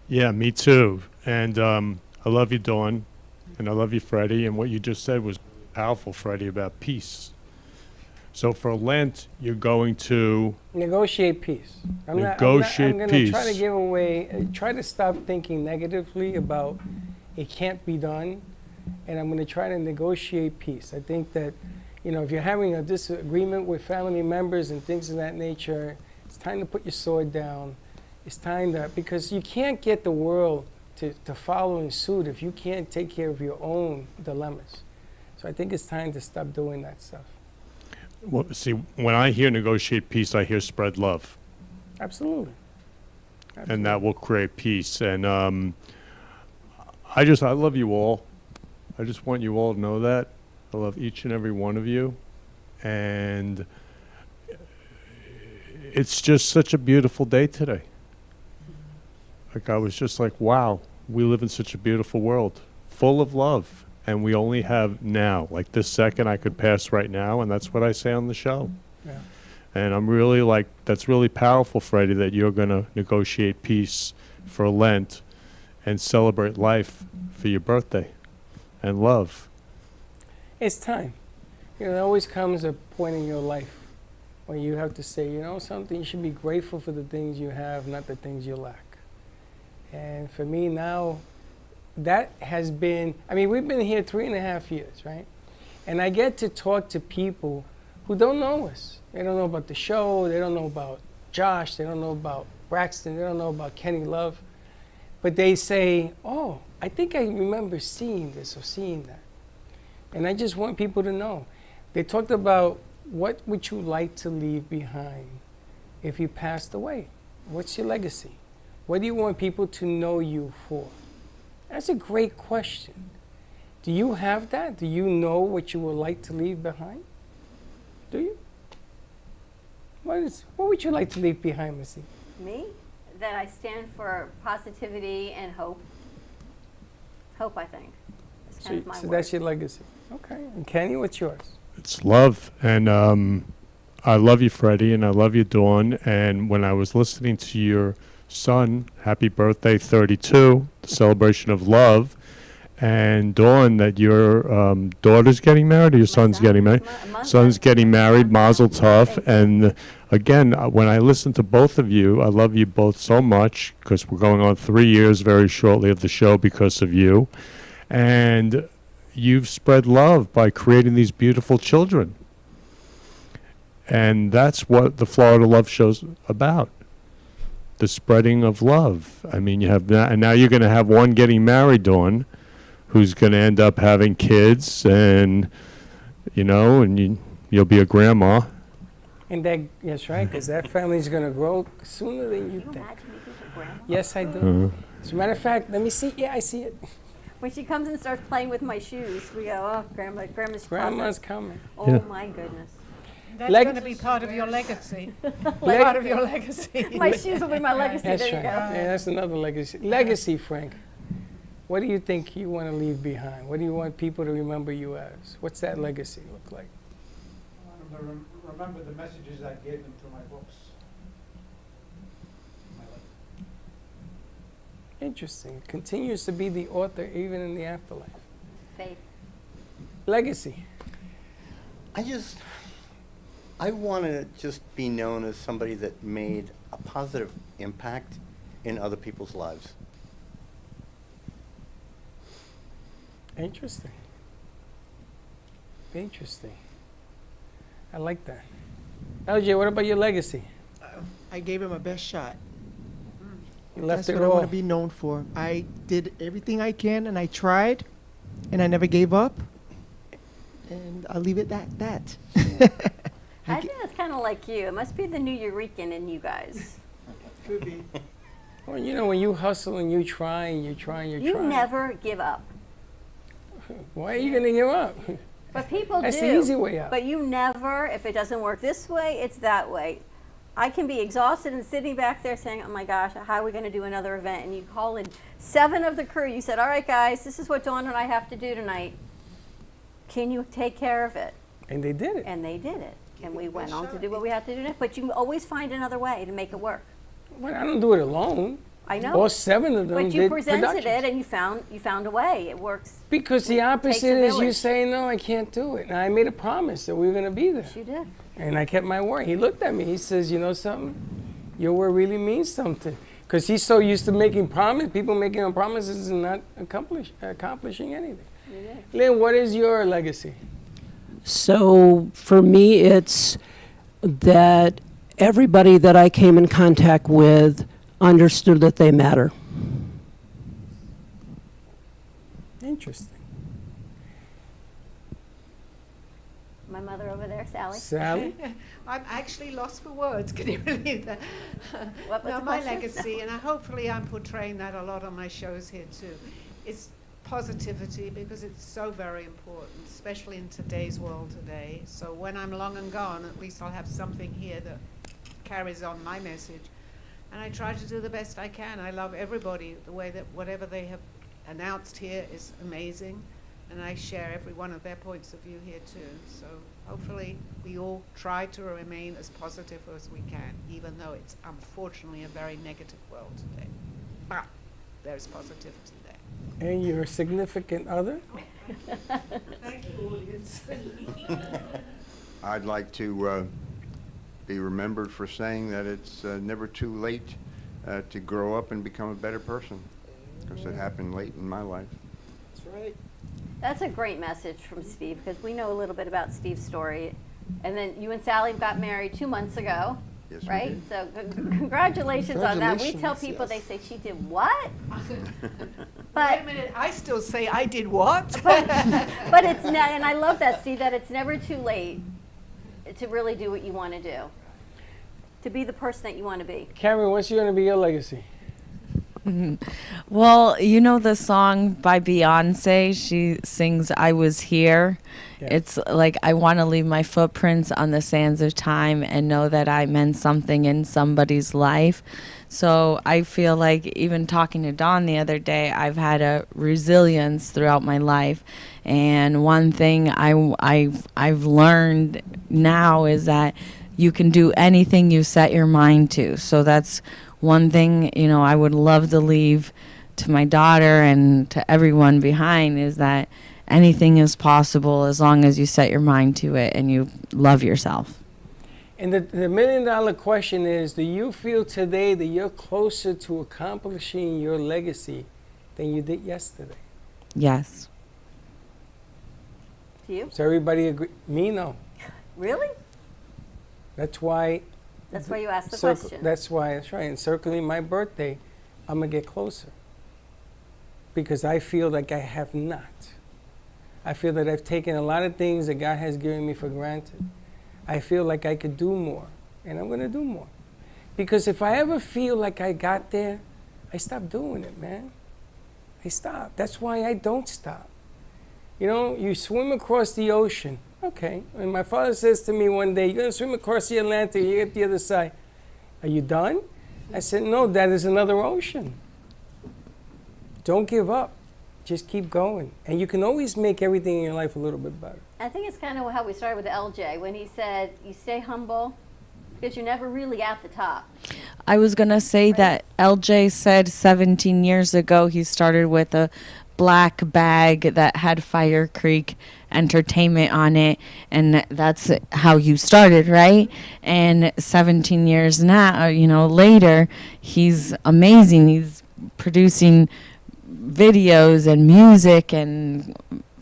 Yeah, me too. And I love you, Dawn, and I love you, Freddie. And what you just said was powerful, Freddie, about peace. So for Lent, you're going to Negotiate peace. I'm Negotiate going peace. to try to give away, try to stop thinking negatively about it can't be done, and I'm going to try to negotiate peace. I think that, you know, if you're having a disagreement with family members and things of that nature, it's time to put your sword down. It's time to, because you can't get the world to follow in suit if you can't take care of your own dilemmas. So I think it's time to stop doing that stuff. well, see, when I hear negotiate peace, I hear spread love. Absolutely. And that will create peace. And I love you all. I just want you all to know that. I love each and every one of you. And it's just such a beautiful day today. Like, I was just like, wow, we live in such a beautiful world, full of love. And we only have now, like this second I could pass right now, and that's what I say on the show. Yeah. And I'm really like, that's really powerful, Freddie, that you're going to negotiate peace for Lent and celebrate life for your birthday and love. It's time. You know, there always comes a point in your life when you have to say, you know, something, you should be grateful for the things you have, not the things you lack. And for me now, that has been, I mean, we've been here 3.5 years, right? And I get to talk to people who don't know us. They don't know about the show, they don't know about Josh, they don't know about Braxton, they don't know about Kenny Love. But they say, oh, I think I remember seeing this or seeing that. And I just want people to know. They talked about what would you like to leave behind if you passed away? What's your legacy? What do you want people to know you for? That's a great question. Do you have that? Do you know what you would like to leave behind? Do you? What would you like to leave behind, Missy? Me? That I stand for positivity and hope. Hope, I think. It's kind of my So word. that's your legacy. Okay. And Kenny, what's yours? It's love. And I love you, Freddie, and I love you, Dawn. And when I was listening to your son, happy birthday 32, the celebration of love, and Dawn, that your daughter's getting married or your son's getting married? Son's getting married, mazel tov. And again, when I listen to both of you, I love you both so much because we're going on 3 years very shortly of the show because of you. And you've spread love by creating these beautiful children. And that's what the Florida Love Show's about. The spreading of love. I mean, you have that, and now you're going to have one getting married, Dawn, who's going to end up having kids, and you know, and you'll be a grandma. And that's right, because that family's going to grow sooner than you think. Yes, I do. As a matter of fact, let me see. Yeah, I see it. When she comes and starts playing with my shoes, we go, oh, Grandma's Grandma's closet. coming. Oh, Yeah. my goodness. That's going to be part of your legacy. Part of your legacy. My shoes will be my legacy. That's there right. you go. Yeah, that's another legacy. Legacy, Frank. What do you think you want to leave behind? What do you want people to remember you as? What's that legacy look like? I want them to remember the messages I gave them through my books. Interesting. Continues to be the author even in the afterlife. Faith. Legacy. I want to just be known as somebody that made a positive impact in other people's lives. Interesting. Interesting. I like that. LJ, what about your legacy? I gave him my best shot. You left That's it what I want all. to be known for. I did everything I can, and I tried, and I never gave up. And I'll leave it at that. I think that's kind of like you. It must be the new Eurekan in you guys. Could be. Well, you know, when you hustle and you try and you try and you try. You never give up. Why are you going to give up? But people That's do. the easy way out. But you never, if it doesn't work this way, it's that way. I can be exhausted and sitting back there saying, oh my gosh, how are we going to do another event? And you call in 7 of the crew. You said, all right, guys, this is what Dawn and I have to do tonight. Can you take care of it? And they did it. And they did it. And we went on to do what we had to do next. But you always find another way to make it work. Well, I don't do it alone. I know. All 7 of them But you did presented productions. it and you found a way. It works. Because the It takes a opposite is you village. saying, no, I can't do it. And I made a promise that we were going to be there. You did. And I kept my word. He looked at me. He says, you know something? Your word really means something. Because he's so used to making people making him promises and not accomplishing anything. Lynn, what is your legacy? So for me, it's that everybody that I came in contact with understood that they matter. Interesting. My mother over there, Sally. Sally? I'm actually lost for words. Can you believe that? What was No, the my question? legacy, and hopefully I'm portraying that a lot on my shows here too. It's positivity, because it's so very important, especially in today's world today. So when I'm long and gone, at least I'll have something here that carries on my message. And I try to do the best I can. I love everybody. The way that whatever they have announced here is amazing. And I share every one of their points of view here too. So hopefully we all try to remain as positive as we can, even though it's unfortunately a very negative world today. But there's positivity there. And your significant other? Thank you, audience. I'd like to be remembered for saying that it's never too late to grow up and become a better person, because it happened late in my life. That's right. That's a great message from Steve, because we know a little bit about Steve's story. And then you and Sally got married 2 months ago, Yes, we right? did. So congratulations on that. We tell Congratulations, people, yes. they say, she did what? Wait a minute, I still say I did what? But it's not, and I love that, Steve, that it's never too late to really do what you want to do, to be the person that you want to be. Karen, what's going to be your legacy? Well, you know the song by Beyonce? She sings I Was Here. Yeah. It's like I want to leave my footprints on the sands of time and know that I meant something in somebody's life. So I feel like even talking to Dawn the other day, I've had a resilience throughout my life. And one thing I've learned now is that you can do anything you set your mind to. So that's one thing, you know, I would love to leave to my daughter and to everyone behind, is that anything is possible as long as you set your mind to it and you love yourself. And the $1 million question is, do you feel today that you're closer to accomplishing your legacy than you did yesterday? Yes. Do you? Does everybody agree? Me, no. Really? That's why. That's why you asked the question. That's why, that's right. And circling my birthday, I'm going to get closer. Because I feel like I have not. I feel that I've taken a lot of things that God has given me for granted. I feel like I could do more, and I'm going to do more. Because if I ever feel like I got there, I stop doing it, man. I stop. That's why I don't stop. You know, you swim across the ocean. Okay. And my father says to me one day, you're going to swim across the Atlantic, you get to the other side. Are you done? I said, no, that is another ocean. Don't give up. Just keep going. And you can always make everything in your life a little bit better. I think it's kind of how we started with LJ, when he said, you stay humble, because you're never really at the top. I was going to say that LJ said 17 years ago he started with a black bag that had Fire Creek Entertainment on it, and that's how you started, right? And 17 years now, you know, later, he's amazing. He's producing videos and music and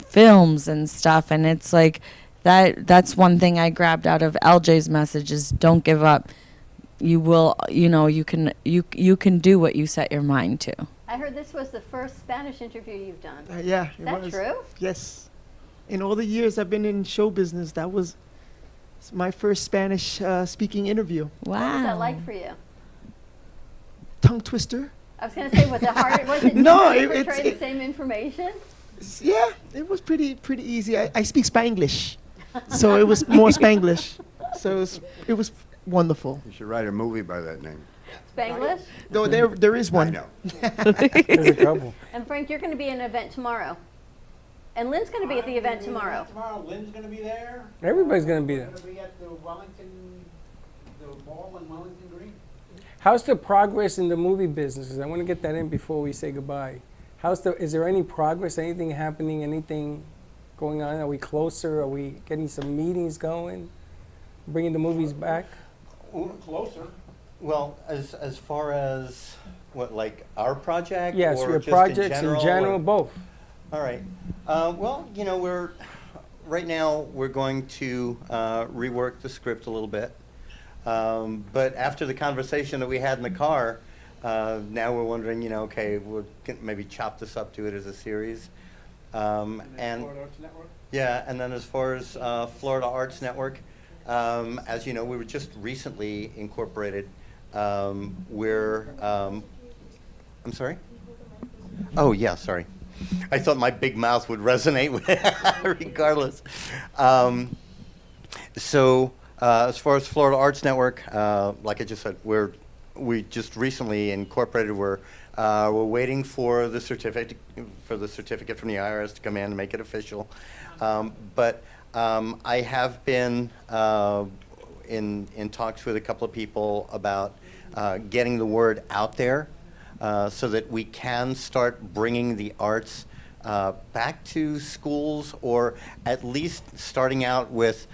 films and stuff, and it's like that's one thing I grabbed out of LJ's message is don't give up. You will, you know, you can do what you set your mind to. I heard this was the first Spanish interview you've done. Yeah, Is that true? Yes. In all the years I've been in show business, that was my first Spanish speaking interview. What was that like for you? Tongue twister. I was going to say, was it hard? Was it No, difficult to it's- portray the same information? Yeah, it was pretty easy. I speak Spanglish, so it was more Spanglish. So it was wonderful. You should write a movie by that name. Spanglish? No, there is one. I know. There's a couple. And Frank, you're going to be at an event tomorrow. And Lynn's going to be at the event tomorrow. Tomorrow, Lynn's gonna be there. Everybody's gonna be there. Gonna be at the mall in Wellington Green. How's the progress in the movie business? I want to get that in before we say goodbye. Is there any progress? Anything happening? Anything going on? Are we closer? Are we getting some meetings going? Bringing the movies back? Closer. Well, as far as what, like our project? Yes, or your just projects in or- general, both. All right. Well, you know, right now we're going to rework the script a little bit. But after the conversation that we had in the car, now we're wondering, you know, okay, we'll maybe chop this up, do it as a series. And Florida Arts Network? yeah, and then as far as Florida Arts Network, as you know, we were just recently incorporated. I'm sorry? Oh, yeah, sorry. I thought my big mouth would resonate with regardless. As far as Florida Arts Network, like I just said, we just recently incorporated. We're waiting for the certificate from the IRS to come in and make it official. But I have been in talks with a couple of people about getting the word out there. So that we can start bringing the arts back to schools, or at least starting out with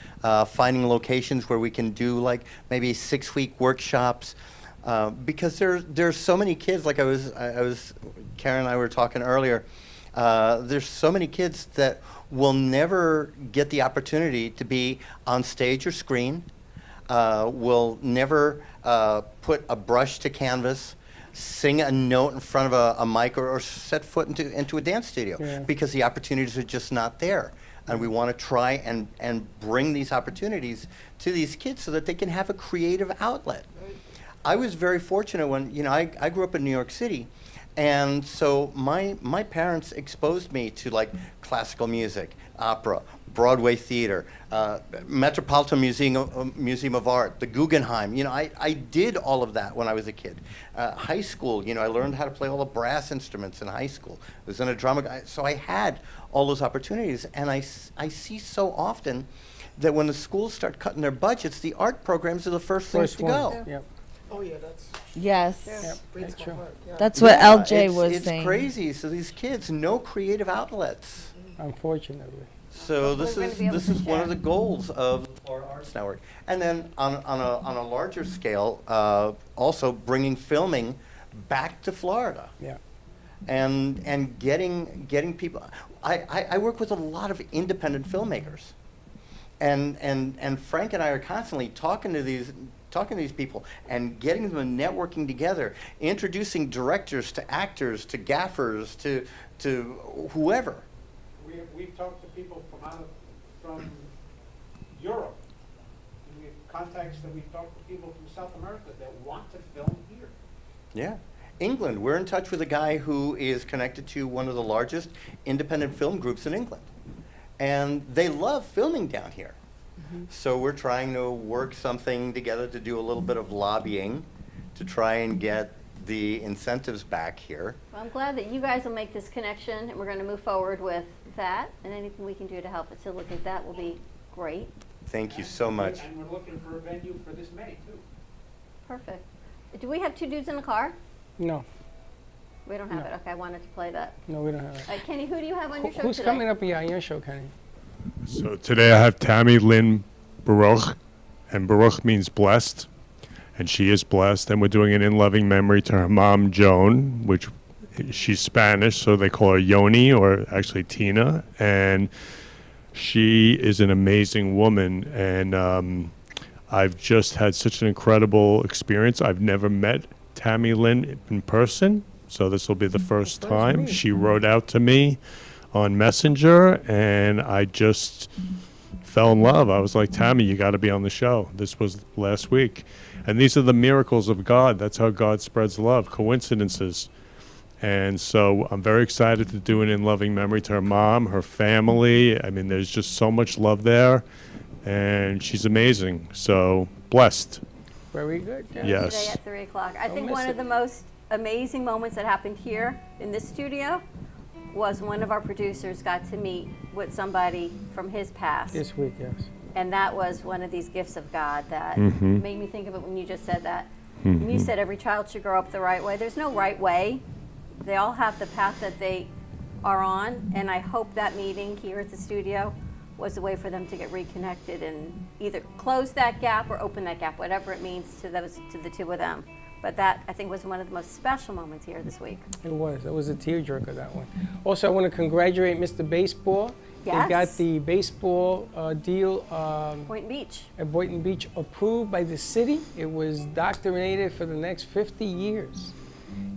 finding locations where we can do like maybe 6-week workshops, because there's so many kids. Like I was Karen and I were talking earlier. There's so many kids that will never get the opportunity to be on stage or screen. Will never put a brush to canvas, sing a note in front of a mic, or set foot into a dance studio, because the opportunities are just not there. And we want to try and bring these opportunities to these kids so that they can have a creative outlet. I was very fortunate when, you know, I grew up in New York City, and so my parents exposed me to like classical music, opera, Broadway theater, Metropolitan Museum of Art, the Guggenheim. You know, I did all of that when I was a kid. High school, you know, I learned how to play all the brass instruments in high school. I was in a drama, so I had all those opportunities. And I see so often that when the schools start cutting their budgets, the art programs are the first things to go. Yep. Oh yeah, that's Yes. That's true. That's what LJ was it's saying. It's crazy. So these kids, no creative outlets. Unfortunately. So this is one of the goals of the Florida Arts Network. And then on a larger scale, also bringing filming back to Florida. Yeah. And getting people. I work with a lot of independent filmmakers, and Frank and I are constantly talking to these people and getting them networking together, introducing directors to actors to gaffers to whoever. We've talked to people from Europe. We have contacts that we've talked to people from South America that want to film here. Yeah. England. We're in touch with a guy who is connected to one of the largest independent film groups in England. And they love filming down here. Mm-hmm. So we're trying to work something together to do a little bit of lobbying to try and get the incentives back here. Well, I'm glad that you guys will make this connection, and we're going to move forward with that. And anything we can do to help facilitate that will be great. Thank you so much. And we're looking for a venue for this May, too. Perfect. Do we have two dudes in the car? No. We don't have it. Okay, I wanted to play that. No, we don't have it. Kenny, who do you have on your show Who's today? coming up on your show, Kenny? So today I have Tammy Lynn Baruch, and Baruch means blessed, and she is blessed. And we're doing an in-loving memory to her mom, Joan, which she's Spanish, so they call her Yoni, or actually Tina. And she is an amazing woman, and I've just had such an incredible experience. I've never met Tammy Lynn in person, so this will be the first time. She wrote out to me on Messenger, and I just fell in love. I was like, Tammy, you got to be on the show. This was last week. And these are the miracles of God. That's how God spreads love, coincidences. And so I'm very excited to do it in loving memory to her mom, her family. I mean, there's just so much love there, and she's amazing. So blessed. Very good. Yeah. Yes. Today at 3 o'clock. I Don't think miss one it. of the most amazing moments that happened here in this studio was one of our producers got to meet with somebody from his past. This week, yes. And that was one of these gifts of God that Mhm. made me think of it when you just said that. When you Mhm. said every child should grow up the right way. There's no right way. They all have the path that they are on, and I hope that meeting here at the studio was a way for them to get reconnected and either close that gap or open that gap, whatever it means to the two of them. But that, I think, was one of the most special moments here this week. It was. It was a tearjerker, that one. Also, I want to congratulate Mr. Baseball. Yes. They got the baseball deal Boynton Beach. at Boynton Beach approved by the city. It was doctrinated for the next 50 years.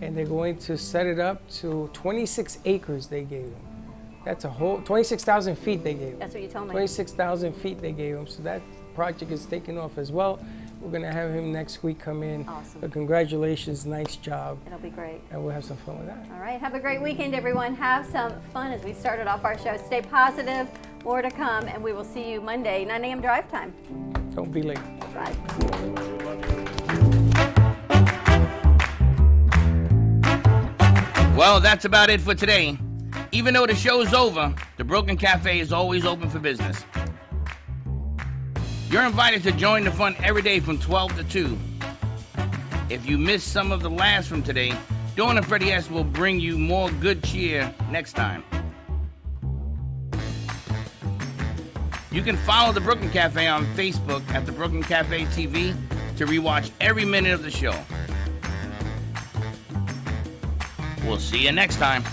And they're going to set it up to 26 acres they gave them. That's a whole, 26,000 feet they gave them. That's what you told me. 26,000 feet they gave them. So that project is taking off as well. We're going to have him next week come in. Awesome. But congratulations, nice job. It'll be great. And we'll have some fun with that. All right, have a great weekend, everyone. Have some fun as we started off our show. Stay positive, more to come, and we will see you Monday, 9 a.m. drive time. Don't be late. Bye. Well, that's about it for today. Even though the show's over, the Broken Cafe is always open for business. You're invited to join the fun every day from 12 to 2. If you missed some of the laughs from today, Dawn and Freddie S. will bring you more good cheer next time. You can follow the Brooklyn Cafe on Facebook at the Brooklyn Cafe TV to rewatch every minute of the show. We'll see you next time.